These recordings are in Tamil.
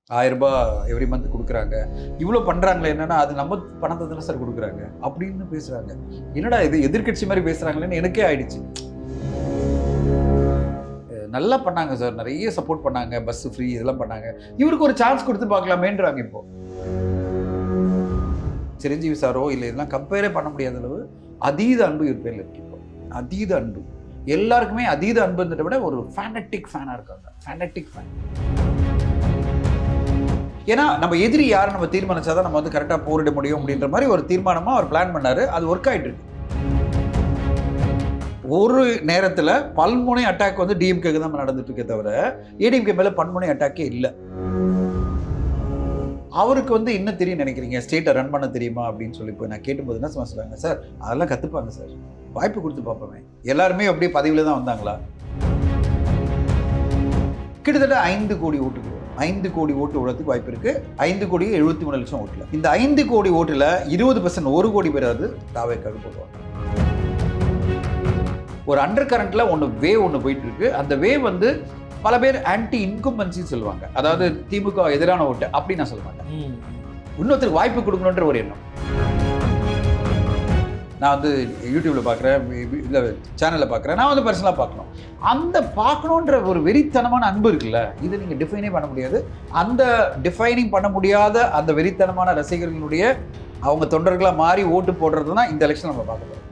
ரூ. 1000 எவ்ரி மந்த் குடுக்குறாங்க. இவ்ளோ பண்றாங்களே என்னன்னா, அது நம்ம பணத்த தானே சார் குடுக்குறாங்க. அப்படின்னு பேசுறாங்க. என்னடா இது எதிர்க்கட்சி மாரி பேசுறாங்களேன்னு எனக்கே ஆயிடுச்சு. நல்லா பண்ணாங்க சார். நெறைய சப்போர்ட் பண்ணாங்க. பஸ் ஃப்ரீ இதெல்லாம் பண்ணாங்க. இவருக்கு ஒரு சான்ஸ் குடுத்து பார்க்கலாமேன்றாங்க இப்போ. சிரஞ்சீவி சாரோ இல்ல இதெல்லாம் கம்பேரே பண்ண முடியாத அளவு அதீத அன்பு இவர் பேர்ல இருக்கு இப்போ. அதீத அன்பு. எல்லாருக்குமே அதீத அன்புன்றத விட ஒரு ஃபேனடிக் ஃபேனா இருக்காங்க. ஃபேனடிக் ஃபேன். ஏன்னா நம்ம எதிரி யாரை நம்ம தீர்மானிச்சாதான் நம்ம வந்து கரெக்டா போரிட முடியும் அப்படின்ற மாதிரி ஒரு தீர்மானமா அவர் பிளான் பண்ணாரு. அது ஒர்க் ஆயிட்டு இருக்கு. ஒரு நேரத்துல பல்முனை அட்டாக் வந்து டிஎம்கேக்கு தான் நடந்துட்டு இருக்கே தவிர ஏடிஎம்கே மேல பன்முனை அட்டாக்கே இல்ல. அவருக்கு வந்து என்ன தெரியும் நினைக்கிறீங்க, ஸ்டேட்டை ரன் பண்ண தெரியுமா அப்படின்னு சொல்லி போய் நான் கேட்டும்போது என்ன சொல்லுவாங்க, சார் அதெல்லாம் கத்துப்பாங்க சார், வாய்ப்பு கொடுத்து பார்ப்போமே. எல்லாருமே அப்படியே பதவியில தான் வந்தாங்களா? கிட்டத்தட்ட 5 கோடி ஓட்டுக்கு 5 கோடி ஓட்டு விடறதுக்கு வாய்ப்பு இருக்கு. 5 கோடி 73 லட்சம் ஓட்டுல இந்த 5 கோடி ஓட்டுல 20% 1 கோடி பேராவது தாவேக்காக போடுவாங்க. ஒரு அண்டர் கரண்ட்ல ஒன்று போயிட்டு இருக்கு. அந்த வேவ் வந்து பல பேர் ஆன்டி இன்கம்பன்சி சொல்லுவாங்க. அதாவது திமுக எதிரான ஓட்டு அப்படி நான் சொல்ல மாட்டேன். இன்னொருத்தருக்கு வாய்ப்பு கொடுக்கணுன்ற ஒரு எண்ணம். நான் வந்து யூடியூப்ல பார்க்குறேன், இல்லை சேனலில் பார்க்குறேன், நான் வந்து பர்சனலாக பார்க்கணும். அந்த பார்க்கணுன்ற ஒரு வெறித்தனமான அன்பு இருக்குல்ல, இதை நீங்கள் டிஃபைனே பண்ண முடியாது. அந்த டிஃபைனிங் பண்ண முடியாத அந்த வெறித்தனமான ரசிகர்களுடைய அவங்க தொண்டர்களாக மாறி ஓட்டு போடுறது தான் இந்த எலெக்ஷன் நம்ம பார்க்க போகிறோம்.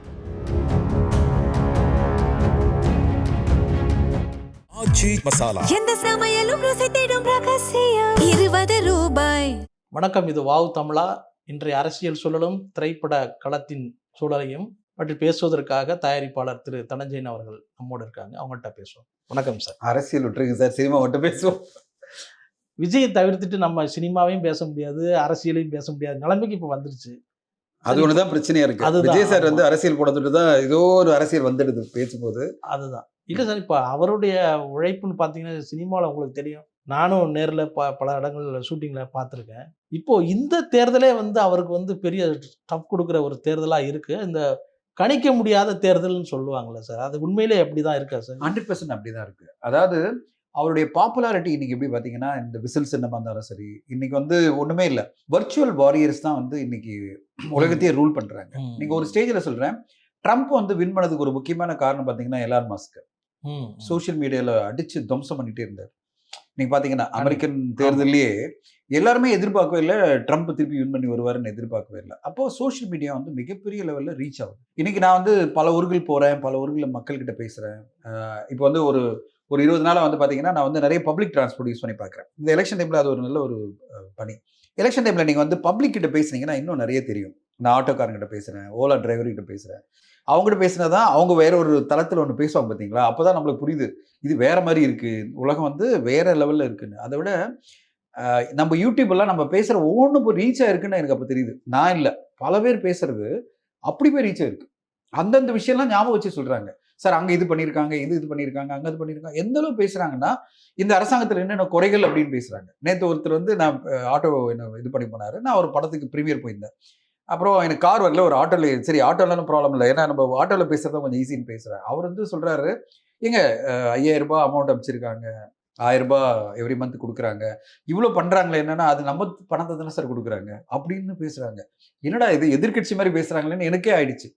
எந்த சமையலும் ருசி தேடும் ரகசியம் 20 ரூபாய். வணக்கம், இது வாவ் தமிழா. இன்றைய அரசியல் சூழலும் திரைப்பட களத்தின் சூழலையும் பற்றி பேசுவதற்காக தயாரிப்பாளர் திரு தனஞ்சயன் அவர்கள் நம்மோடு இருக்காங்க. அவங்கள்ட்ட பேசுவோம். வணக்கம் சார். அரசியல் விட்டுருங்க சார், சினிமா மட்டும் பேசுவோம். விஜயை தவிர்த்துட்டு நம்ம சினிமாவையும் பேச முடியாது, அரசியலையும் பேச முடியாது நிலைமைக்கு இப்போ வந்துருச்சு. அது ஒண்ணுதான் பிரச்சனையா இருக்கு. விஜய் சார் வந்து அரசியல் போடத்துட்டு தான் ஏதோ ஒரு அரசியல் வந்துடுது பேசும்போது. அதுதான் இல்லை சார், இப்போ அவருடைய உழைப்புன்னு பார்த்தீங்கன்னா சினிமாவில் உங்களுக்கு தெரியும், நானும் நேரில் பல இடங்களில் ஷூட்டிங்கில் பார்த்துருக்கேன். இப்போது இந்த தேர்தலே வந்து அவருக்கு வந்து பெரிய டஃப் கொடுக்குற ஒரு தேர்தலாக இருக்குது. இந்த கணிக்க முடியாத தேர்தல்னு சொல்லுவாங்கள்ல சார், அது உண்மையிலே அப்படி தான் இருக்கா சார்? 100% அப்படி தான் இருக்குது. அதாவது அவருடைய பாப்புலாரிட்டி இன்னைக்கு எப்படி பார்த்தீங்கன்னா, இந்த விசில் சின்னமாக இருந்தாலும் சரி, இன்னைக்கு வந்து ஒன்றுமே இல்லை, வர்ச்சுவல் வாரியர்ஸ் தான் வந்து இன்னைக்கு உலகத்தையே ரூல் பண்ணுறாங்க. நீங்கள் ஒரு ஸ்டேஜில் சொல்கிறேன், ட்ரம்ப் வந்து வின் பண்ணதுக்கு ஒரு முக்கியமான காரணம் பார்த்தீங்கன்னா எலான் மஸ்க் சோஷியல் மீடியாவில் அடித்து துவம்சம் பண்ணிகிட்டே இருந்தார். நீங்கள் பார்த்தீங்கன்னா அமெரிக்கன் தேர்தலையே எல்லாருமே எதிர்பார்க்கவே இல்லை ட்ரம்ப் திருப்பி வின் பண்ணி வருவாருன்னு எதிர்பார்க்கவே இல்லை. அப்போது சோஷியல் மீடியா வந்து மிகப்பெரிய லெவலில் ரீச் ஆகுது. இன்னைக்கு நான் வந்து பல ஊர்கள் போகிறேன், பல ஊர்களில் மக்கள்கிட்ட பேசுகிறேன். இப்போ வந்து ஒரு 20 நாளாக வந்து பார்த்தீங்கன்னா நான் வந்து நிறைய பப்ளிக் டிரான்ஸ்போர்ட் யூஸ் பண்ணி பார்க்குறேன். இந்த எலெக்ஷன் டைமில் அது ஒரு நல்ல ஒரு பணி. எலெக்ஷன் டைமில் நீங்கள் வந்து பப்ளிக் கிட்ட பேசுனீங்கன்னா இன்னும் நிறைய தெரியும். நான் ஆட்டோக்காரங்கிட்ட பேசுகிறேன், ஓலா டிரைவர்கிட்ட பேசுகிறேன். அவங்ககிட்ட பேசினதான் அவங்க வேற ஒரு தளத்தில் ஒன்று பேசுவாங்க பார்த்தீங்களா, அப்போ தான் நம்மளுக்கு புரியுது இது வேற மாதிரி இருக்குது, உலகம் வந்து வேற லெவலில் இருக்குன்னு. அதை விட நம்ம யூடியூப்லாம் நம்ம பேசுகிற ஒவ்வொன்றும் இப்போ ரீச் ஆயிருக்குன்னு எனக்கு அப்போ தெரியுது. நான் இல்லை, பல பேர் பேசுறது அப்படி போய் ரீச் ஆயிருக்கு. அந்தந்த விஷயம்லாம் ஞாபகம் வச்சு சொல்கிறாங்க. சார் அங்கே இது பண்ணியிருக்காங்க, இது பண்ணியிருக்காங்க, அங்கே இது பண்ணியிருக்காங்க. எந்த அளவு பேசுகிறாங்கன்னா, இந்த அரசாங்கத்தில் என்னென்ன குறைகள் அப்படின்னு பேசுகிறாங்க. நேற்று ஒருத்தர் வந்து நான் ஆட்டோ என்ன இது பண்ணி போனார். நான் ஒரு படத்துக்கு ப்ரீமியர் போயிருந்தேன். அப்புறம் எனக்கு கார் வரல, ஒரு ஆட்டோவில் சரி ஆட்டோலாம் ப்ராப்ளம் இல்லை, ஏன்னா நம்ம ஆட்டோவில் பேசுகிறத கொஞ்சம் ஈஸின்னு பேசுகிறேன். அவர் வந்து சொல்கிறாரு, ஏங்க 5000 அமௌண்ட் அமைச்சிருக்காங்க, 1000 எவ்ரி மந்த் கொடுக்குறாங்க, இவ்வளோ பண்ணுறாங்களே என்னன்னா அது நம்ம பணத்தை தானே சார் கொடுக்குறாங்க அப்படின்னு பேசுகிறாங்க. என்னடா இது எதிர்க்கட்சி மாதிரி பேசுகிறாங்களேன்னு எனக்கே ஆயிடுச்சு.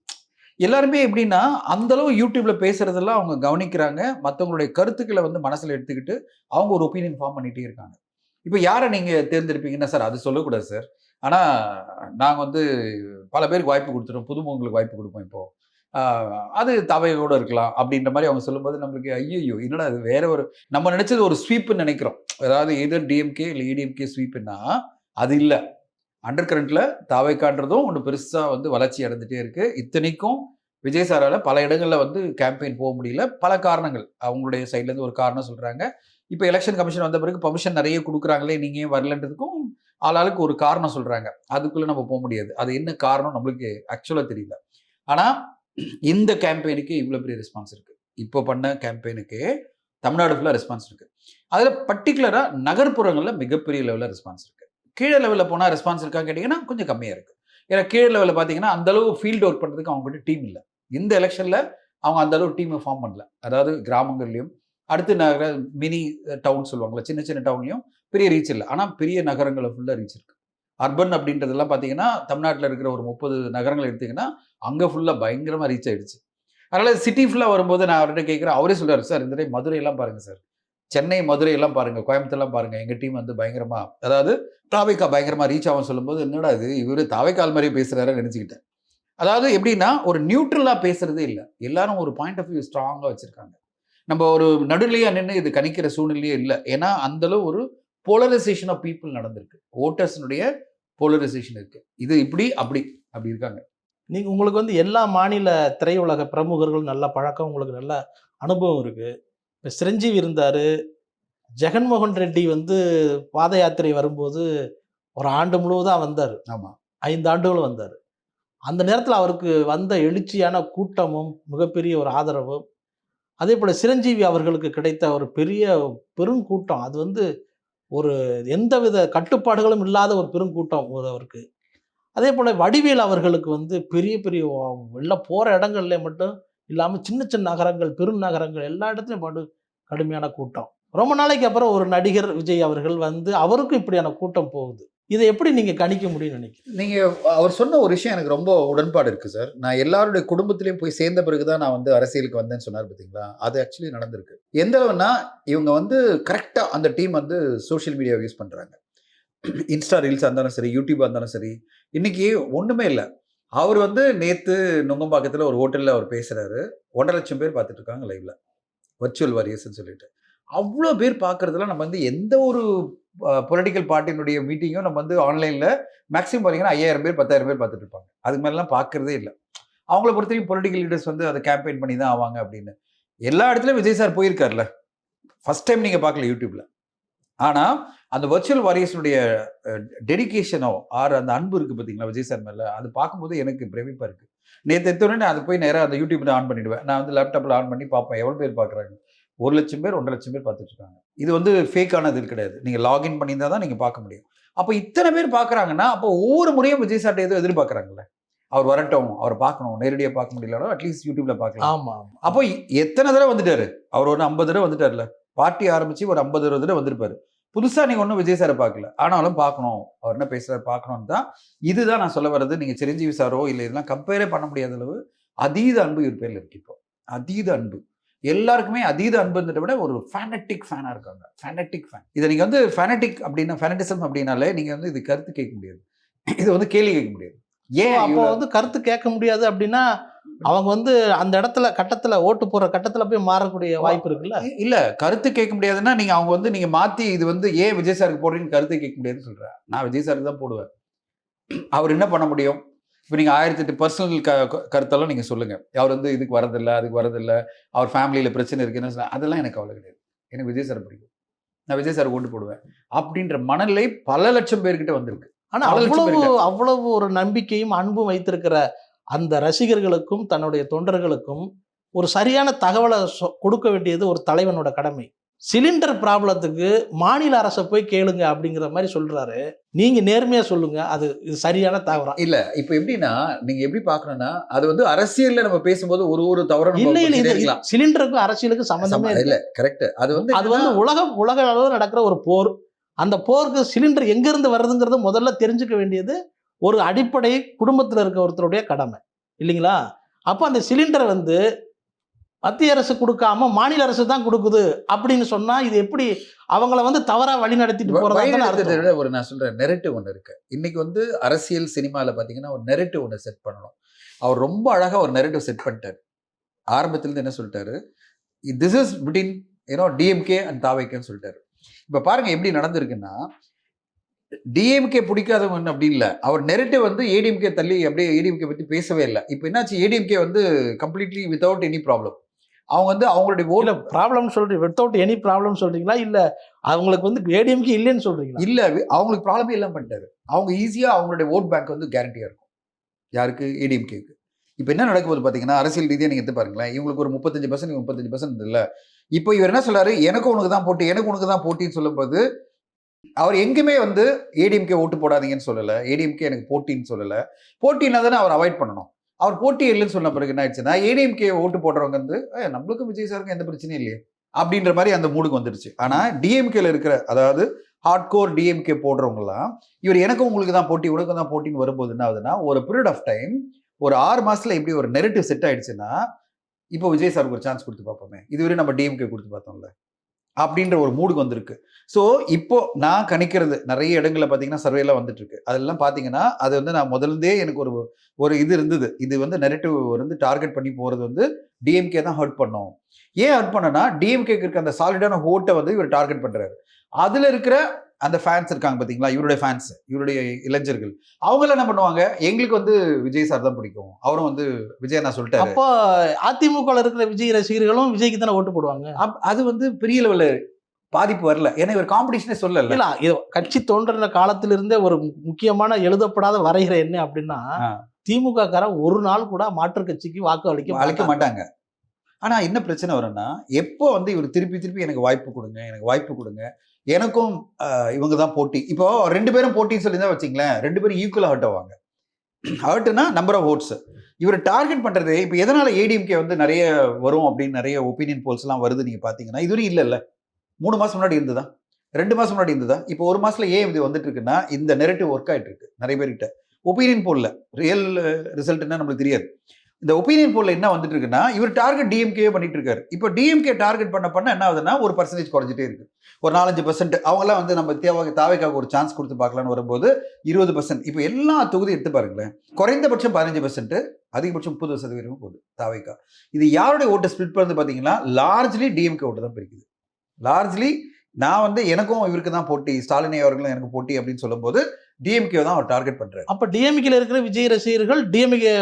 எல்லாருமே எப்படின்னா அந்தளவு யூடியூப்ல பேசுறதெல்லாம் அவங்க கவனிக்கிறாங்க, மற்றவங்களுடைய கருத்துக்களை வந்து மனசில் எடுத்துக்கிட்டு அவங்க ஒரு ஒப்பீனியன் ஃபார்ம் பண்ணிகிட்டே இருக்காங்க. இப்போ யாரை நீங்கள் தேர்ந்தெடுப்பீங்கன்னா, சார் அது சொல்லக்கூடாது சார், ஆனால் நாங்கள் வந்து பல பேருக்கு வாய்ப்பு கொடுத்துருவோம், புதுமுகங்களுக்கு வாய்ப்பு கொடுப்போம், இப்போது அது தவையோடு இருக்கலாம் அப்படின்ற மாதிரி அவங்க சொல்லும்போது நம்மளுக்கு ஐயோ என்னடா அது வேற ஒரு நம்ம நினைச்சது ஒரு ஸ்வீப்புன்னு நினைக்கிறோம். அதாவது எதர் டிஎம்கே இல்லை ஏடிஎம்கே ஸ்வீப்புன்னா அது இல்லை. அண்டர் கரண்ட்ல தாவைக்கான்றதும் ஒன்று பெருசாக வந்து வளர்ச்சி அடைஞ்சிட்டே இருக்கு. இத்தனைக்கும் விஜய் சாரால் பல இடங்களில் வந்து கேம்பெயின் போக முடியல, பல காரணங்கள் அவங்களுடைய சைட்லேருந்து ஒரு காரணம் சொல்கிறாங்க. இப்போ எலெக்ஷன் கமிஷன் வந்த பிறகு பர்மிஷன் நிறைய கொடுக்குறாங்களே, நீங்கள் ஏன் வரலன்றதுக்கும் ஆளாளுக்கு ஒரு காரணம் சொல்கிறாங்க. அதுக்குள்ளே நம்ம போக முடியாது, அது என்ன காரணம் நம்மளுக்கு ஆக்சுவலாக தெரியல. ஆனால் இந்த கேம்பெயினுக்கு இவ்வளோ பெரிய ரெஸ்பான்ஸ் இருக்குது. இப்போ பண்ண கேம்பெயினுக்கு தமிழ்நாடு ஃபுல்லாக ரெஸ்பான்ஸ் இருக்குது. அதில் பர்டிகுலராக நகர்ப்புறங்களில் மிகப்பெரிய லெவலில் ரெஸ்பான்ஸ் இருக்குது. கீழே லெவலில் போனால் ரெஸ்பான்ஸ் இருக்கான்னு கேட்டிங்கன்னா கொஞ்சம் கம்மியாக இருக்குது. ஏன்னா கீழே லெவலில் பார்த்தீங்கன்னா அந்தளவு ஃபீல்டு ஒர்க் பண்ணுறதுக்கு அவங்ககிட்ட டீம் இல்லை. இந்த எலெக்ஷனில் அவங்க அந்தளவு டீமை ஃபார்ம் பண்ணல. அதாவது கிராமங்கள்லையும் அடுத்து மினி டவுன் சொல்லுவாங்களே, சின்ன சின்ன டவுன்லையும் பெரிய ரீச் இல்லை. ஆனால் பெரிய நகரங்களை ஃபுல்லாக ரீச் இருக்கு. அர்பன் அப்படின்றதெல்லாம் பார்த்தீங்கன்னா தமிழ்நாட்டில் இருக்கிற ஒரு 30 நகரங்கள் எடுத்தீங்கன்னா அங்கே ஃபுல்லாக பயங்கரமாக ரீச் ஆயிடுச்சு. அதனால் சிட்டி ஃபுல்லாக வரும்போது நான் அவர்கிட்ட கேட்குறேன். அவரே சொல்றாரு, சார் இந்த டைம் மதுரையெல்லாம் பாருங்கள் சார், சென்னை மதுரையெல்லாம் பாருங்கள், கோயம்புத்தூர்லாம் பாருங்கள், எங்கள் டீம் வந்து பயங்கரமாக, அதாவது தாவேகா பயங்கரமாக ரீச் ஆகும் சொல்லும்போது என்னடா இது இவர் தாவேகால் மாதிரியே பேசுகிறாருன்னு நினச்சிக்கிட்டேன். அதாவது எப்படின்னா ஒரு நியூட்ரலாக பேசுறதே இல்லை, எல்லாரும் ஒரு பாயிண்ட் ஆஃப் வியூ ஸ்ட்ராங்காக வச்சுருக்காங்க. நம்ம ஒரு நடுநிலையாக நின்று இது கணிக்கிற சூழ்நிலையே இல்லை. ஏன்னா அந்தளவு ஒரு போலரைசேஷன் ஆஃப் பீப்புள் நடந்திருக்கு. ஓட்டர்ஸினுடைய போலரைசேஷன் இருக்கு. இது இப்படி அப்படி அப்படி இருக்காங்க. உங்களுக்கு வந்து எல்லா மாநில திரையுலக பிரமுகர்கள் நல்ல பழக்கம், உங்களுக்கு நல்ல அனுபவம் இருக்கு. இப்போ சிரஞ்சீவி இருந்தார், ஜெகன்மோகன் ரெட்டி வந்து பாத யாத்திரை வரும்போது ஒரு ஆண்டு முழுவதும் வந்தார். ஆமாம், 5 ஆண்டுகளும் வந்தார். அந்த நேரத்தில் அவருக்கு வந்த எழுச்சியான கூட்டமும் மிகப்பெரிய ஒரு ஆதரவும், அதே போல் சிரஞ்சீவி அவர்களுக்கு கிடைத்த ஒரு பெருங்கூட்டம், அது வந்து ஒரு எந்தவித கட்டுப்பாடுகளும் இல்லாத ஒரு பெருங்கூட்டம் அவருக்கு. அதே போல் வடிவேல் அவர்களுக்கு வந்து பெரிய பெரிய வெளில போகிற இடங்கள்ல மட்டும் இல்லாமல் சின்ன சின்ன நகரங்கள், பெருநகரங்கள் எல்லா இடத்துலையும் கடுமையான கூட்டம். ரொம்ப நாளைக்கு அப்புறம் ஒரு நடிகர் விஜய் அவர்கள் வந்து அவருக்கும் இப்படியான கூட்டம் போகுது. இதை எப்படி நீங்கள் கணிக்க முடியும்னு நினைக்கிறீங்க? நீங்கள் அவர் சொன்ன ஒரு விஷயம் எனக்கு ரொம்ப உடன்பாடு இருக்குது சார். நான் எல்லாருடைய குடும்பத்திலையும் போய் சேர்ந்த பிறகு தான் நான் வந்து அரசியலுக்கு வந்தேன்னு சொன்னார் பார்த்தீங்களா, அது ஆக்சுவலி நடந்திருக்கு. எந்த அளவுனா இவங்க வந்து கரெக்டாக அந்த டீம் வந்து சோஷியல் மீடியாவை யூஸ் பண்ணுறாங்க. இன்ஸ்டா ரீல்ஸாக இருந்தாலும் சரி, யூடியூபாக இருந்தாலும் சரி. இன்றைக்கி ஒன்றுமே இல்லை, அவர் வந்து நேற்று நுங்கம்பாக்கத்தில் ஒரு ஹோட்டலில் அவர் பேசுகிறாரு. 1.5 லட்சம் பேர் பார்த்துட்டு இருக்காங்க லைவில், வர்ச்சுவல் வாரியர்ஸ்ன்னு சொல்லிட்டு. அவ்வளோ பேர் பார்க்குறதுல நம்ம வந்து எந்த ஒரு பொலிட்டிக்கல் பார்ட்டியினுடைய மீட்டிங்கும் நம்ம வந்து ஆன்லைனில் மேக்ஸிமம் பார்த்தீங்கன்னா 5000 பேர் 10,000 பேர் பார்த்துட்டு இருப்பாங்க. அதுக்கு மேலாம் பார்க்குறதே இல்லை. அவங்கள பொறுத்தவரைக்கும் பொலிட்டிக்கல் லீடர்ஸ் வந்து அதை கேம்பெயின் பண்ணி தான் ஆவாங்க அப்படின்னு. எல்லா இடத்துலையும் விஜய் சார் போயிருக்கார்ல, ஃபஸ்ட் டைம் நீங்கள் பார்க்கல யூடியூப்பில். ஆனால் அந்த வர்ச்சுவல் வாரியர்ஸுடைய டெடிக்கேஷனோ ஆர் அந்த அன்பு இருக்குது பார்த்தீங்களா விஜய் சார் மேலே, அது பார்க்கும்போது எனக்கு பிரமிப்பாக இருக்குது. நேற்று எடுத்தோடனே நான் அதை போய் நேராக அந்த யூடியூப்பில் ஆன் பண்ணிவிடுவேன். நான் வந்து லேப்டாப்பில் ஆன் பண்ணி பார்ப்பேன் எவ்வளோ பேர் பார்க்குறாங்க. 1 லட்சம் பேர் 1.5 லட்சம் பேர் பார்த்துட்டு இருக்காங்க. இது வந்து ஃபேக்கானது கிடையாது. நீங்கள் லாகின் பண்ணியிருந்தா தான் நீங்கள் பார்க்க முடியும். அப்போ இத்தனை பேர் பார்க்குறாங்கன்னா அப்போ ஒவ்வொரு முறையும் விஜய் சார்ட்ட ஏதோ எதிர்பார்க்குறாங்கல்ல, அவர் வரட்டும், அவர் பார்க்கணும், நேரடியாக பார்க்க முடியலன்னா அட்லீஸ்ட் யூடியூப்ல பார்க்கலாம். ஆமாம். அப்போ எத்தனை தடவை வந்துட்டாரு அவர்? ஒரு 50 தடவை வந்துட்டார்ல. பார்ட்டி ஆரம்பிச்சு ஒரு 50-60 தடவை வந்திருப்பாரு. புதுசாக நீங்கள் ஒன்றும் விஜய் சாரை பார்க்கல, ஆனாலும் பார்க்கணும், அவர் என்ன பேசுகிறார் பார்க்கணும்னு தான். இதுதான் நான் சொல்ல வர்றது. நீங்கள் சிரஞ்சீவி சாரோ இல்லை இதெல்லாம் கம்பேரே பண்ண முடியாத அளவு அதீத அன்பு இவர் பேரில் இருக்கு. இப்போ அதீத அன்பு, எல்லாருக்குமே அதீத அன்புன்றதை விட ஒரு ஃபேனட்டிக் ஃபேனாக இருக்காங்க. Fanatic fan. இதை நீங்கள் வந்து ஃபேனட்டிக் அப்படின்னா, ஃபேனட்டிசம் அப்படின்னாலே நீங்கள் வந்து இது கருத்து கேட்க முடியாது, இது வந்து கேள்வி கேட்க முடியாது. ஏன் அப்போ வந்து கருத்து கேட்க முடியாது அப்படின்னா அவங்க வந்து அந்த இடத்துல கட்டத்தில் ஓட்டு போடுற கட்டத்தில் போய் மாறக்கூடிய வாய்ப்பு இருக்குல்ல? இல்லை, கருத்து கேட்க முடியாதுன்னா நீங்கள் அவங்க வந்து நீங்கள் மாற்றி இது வந்து ஏன் விஜய் சாருக்கு போடுறீங்கன்னு கருத்து கேட்க முடியாதுன்னு சொல்கிறேன். நான் விஜய் சாருக்கு தான் போடுவேன். அவர் என்ன பண்ண முடியும்? இப்போ நீங்கள் 1008 பர்சனல் கருத்தெல்லாம் நீங்கள் சொல்லுங்கள். அவர் வந்து இதுக்கு வரதில்லை, அதுக்கு வரதில்லை, அவர் ஃபேமிலியில் பிரச்சனை இருக்குன்னு சொல்ல, அதெல்லாம் எனக்கு அவ்வளோ கிடையாது. எனக்கு விஜய் சார் பிடிக்கும், நான் விஜய் சார் ஓட்டு போடுவேன் அப்படின்ற மனநிலை பல லட்சம் பேர்கிட்ட வந்திருக்கு. ஆனால் அவ்வளவு ஒரு நம்பிக்கையும் அன்பும் வைத்திருக்கிற அந்த ரசிகர்களுக்கும் தன்னுடைய தொண்டர்களுக்கும் ஒரு சரியான தகவலை கொடுக்க வேண்டியது ஒரு தலைவனோட கடமை. சிலிண்டர் ப்ராப்ளத்துக்கு மாநில அரசை போய் கேளுங்க அப்படிங்கிற மாதிரி சொல்றாரு. நீங்க நேர்மையா சொல்லுங்க, இது சரியான தவறா? இல்ல, இப்ப எப்படின்னா நீங்க எப்படி பாக்கணும்னா அது வந்து அரசியல்ல நம்ம பேசும்போது ஒரு தவறு இல்ல, சிலிண்டருக்கும் அரசியலுக்கு சம்பந்தமே இல்ல. கரெக்ட். அது வந்து உலக அளவில் நடக்கிற ஒரு போர். அந்த போருக்கு சிலிண்டர் எங்க இருந்து வருதுங்கிறது முதல்ல தெரிஞ்சுக்க வேண்டியது ஒரு அடிப்படை குடும்பத்தில் இருக்க ஒருத்தருடைய கடமை இல்லைங்களா? அப்போ அந்த சிலிண்டரை வந்து மத்திய அரசு கொடுக்காம மாநில அரசு தான் கொடுக்குது அப்படின்னு சொன்னா இது எப்படி அவங்கள வந்து தவறா வழி நடத்திட்டு போறதா? ஒரு நான் சொல்றேன் நெரேட்டிவ் ஒன்று இருக்கு. இன்னைக்கு வந்து அரசியல் சினிமாவில் பார்த்தீங்கன்னா ஒரு நெரேட்டிவ் ஒன்று செட் பண்ணணும். அவர் ரொம்ப அழகா ஒரு நெரேட்டிவ் செட் பண்ணிட்டாரு. ஆரம்பத்திலிருந்து என்ன சொல்லிட்டாரு, this is between DMK and தாவேகேன்னு சொல்லிட்டாரு. இப்போ பாருங்க எப்படி நடந்திருக்குன்னா, டிஎம்கே பிடிக்காதவங்க அப்படி இல்லை, அவர் நெரேட்டிவ் வந்து ஏடிஎம்கே தள்ளி அப்படியே ஏடிஎம்கே பற்றி பேசவே இல்லை. இப்போ என்னாச்சு, ஏடிஎம்கே வந்து கம்ப்ளீட்லி வித்தவுட் எனி ப்ராப்ளம் அவங்க வந்து அவங்களுடைய ஓல ப்ராப்ளம் சொல்றீங்க, வித்தவுட் எனி ப்ராப்ளம் சொல்றீங்களா இல்ல அவங்களுக்கு வந்து ஏடிஎம்கே இல்லைன்னு சொல்றீங்களா? இல்ல, அவங்களுக்கு ப்ராப்ளமே இல்லாம பண்ணிட்டாரு. அவங்க ஈஸியா அவங்களுடைய ஓட் பேங்க் வந்து கேரண்டியா இருக்கும். யாருக்கு? ஏடிஎம்கேக்கு. இப்போ என்ன நடக்கும்போது பார்த்தீங்கன்னா அரசியல் ரீதியாக நீங்கள் எடுத்து பாருங்களேன், இவங்களுக்கு ஒரு 35% 35% இல்லை. இப்போ இவர் என்ன சொல்றாரு, எனக்கு உனக்கு தான் போட்டி, எனக்கு உனக்கு தான் போட்டின்னு சொல்லும்போது அவர் எங்குமே வந்து ஏடிஎம்கே ஓட்டு போடாதீங்கன்னு சொல்லலை, ஏடிஎம்கே எனக்கு போட்டின்னு சொல்லலை. போட்டின்னா தானே அவர் அவாய்ட் பண்ணணும். அவர் போட்டி இல்லைன்னு சொன்ன பிறகு என்ன ஆயிடுச்சுன்னா, ஏடிஎம்கே ஓட்டு போடுறவங்க வந்து நம்மளுக்கும் விஜய் சாருக்கும் எந்த பிரச்சனையும் இல்லையே, அப்படின்ற மாதிரி அந்த மூடுக்கு வந்துருச்சு. ஆனா டிஎம்கேல இருக்கிற, அதாவது ஹார்ட் கோர் டிஎம்கே போடுறவங்கலாம் இவர் எனக்கும் உங்களுக்கு தான் போட்டி, உனக்கும் தான் போட்டின்னு வரும்போது என்ன ஆகுதுன்னா, ஒரு பீரியட் ஆஃப் டைம் ஒரு 6 மாசத்துல இப்படி ஒரு நெரட்டிவ் செட் ஆயிடுச்சுன்னா, இப்போ விஜய் சாருக்கு ஒரு சான்ஸ் கொடுத்து பார்ப்போமே, இதுவரை நம்ம டிஎம்கே கொடுத்து பார்த்தோம்ல அப்படின்ற ஒரு மூடுக்கு வந்திருக்கு. ஸோ இப்போ நான் கணிக்கிறது நிறைய இடங்களில் பார்த்தீங்கன்னா சர்வேலாம் வந்துட்டு இருக்கு. அதெல்லாம் பார்த்தீங்கன்னா அது வந்து நான் முதல்ந்தே எனக்கு ஒரு இது இருந்தது. இது வந்து நெரட்டிவ் வந்து டார்கெட் பண்ணி போகிறது வந்து டிஎம்கே தான் ஹர்ட் பண்ணோம். ஏன் ஹர்ட் பண்ணனா, டிஎம்கேக்கு இருக்க அந்த சாலிடான ஓட்டை வந்து இவர் டார்கெட் பண்றாரு. அதுல இருக்கிற அந்த ஃபேன்ஸ் இருக்காங்க பார்த்தீங்களா, இவருடைய ஃபேன்ஸ், இவருடைய இளைஞர்கள், அவங்களாம் என்ன பண்ணுவாங்க, எங்களுக்கு வந்து விஜய் சார் தான் பிடிக்கும், அவரும் வந்து விஜய் நான் சொல்லிட்டாரு. அப்போ அதிமுக இருக்கிற விஜய் ரசிகர்களும் விஜய்க்கு தானே ஓட்டு போடுவாங்க. அது வந்து பெரிய லெவல்ல பாதிப்பு வரல. ஏன்னா இவர் காம்படிஷனே சொல்லல. இல்ல, இது கட்சி தோன்றின காலத்திலிருந்தே ஒரு முக்கியமான எழுதப்படாத வரைகிற என்ன அப்படின்னா, திமுக காரன் ஒரு நாள் கூட மாற்று கட்சிக்கு வாக்கு அளிக்க மாட்டாங்க. ஆனா என்ன பிரச்சனை வரும்னா, எப்போ வந்து இவர் திருப்பி எனக்கு வாய்ப்பு கொடுங்க, எனக்கும் இவங்க தான் போட்டி. இப்போ 2 பேரும் போட்டின்னு சொல்லி தான் வச்சிங்களேன், 2 பேரும் ஈக்குவலா ஹர்ட் ஆவாங்க. ஹர்ட்னா நம்பர் ஆஃப் ஓட்ஸ். இவர் டார்கெட் பண்றது, இப்போ எதனால ஏடிஎம்கே வந்து நிறைய வரும் அப்படின்னு நிறைய ஒப்பீனியன் போல்ஸ் எல்லாம் வருது நீங்க பாத்தீங்கன்னா, இதுவரை இல்ல 3 மாசம் முன்னாடி இருந்ததா, 2 மாசம் முன்னாடி இருந்ததா, இப்போ 1 மாசத்துல ஏன் இது வந்துட்டு இருக்குன்னா, இந்த நெரட்டிவ் ஒர்க் ஆயிட்டு இருக்கு நிறைய பேர்கிட்ட. ஒப்பீனியன் போல்ல ரியல் ரிசல்ட் என்ன நம்மளுக்கு தெரியாது. இந்த ஒப்பீனியன் போல்ல என்ன வந்துட்டு இருக்குன்னா, இவர் டார்கெட் டிஎம்கே பண்ணிட்டு இருக்காரு. இப்போ டிஎம்கே டார்கெட் பண்ண என்ன ஆகுதுன்னா, ஒரு பர்சன்டேஜ் குறைஞ்சிட்டே இருக்கு. ஒரு 4-5% அவங்களாம் வந்து நம்ம தாவேக்காவுக்கு ஒரு சான்ஸ் கொடுத்து பார்க்கலான்னு வரும்போது 20%. இப்போ எல்லா தொகுதி எடுத்து பாருங்களேன், குறைந்தபட்சம் 15%, அதிகபட்சம் 30% போகுது தாவேக்கா. இது யாருடைய ஓட்டை ஸ்பிளிட் பண்ணது பார்த்தீங்கன்னா, லார்ஜ்லி டிஎம்கே ஓட்டு தான் பிரிக்குது. லார்ஜ்லி நான் வந்து எனக்கும் இவருக்கு தான் போட்டி, ஸ்டாலின் அவர்களும் எனக்கு போட்டி அப்படின்னு சொல்லும்போது டிஎம்கே தான் அவர் டார்கெட் பண்றாரு. அப்ப டிஎம்கேல இருக்கிற விஜய் ரசிகர்கள் டிஎம்கே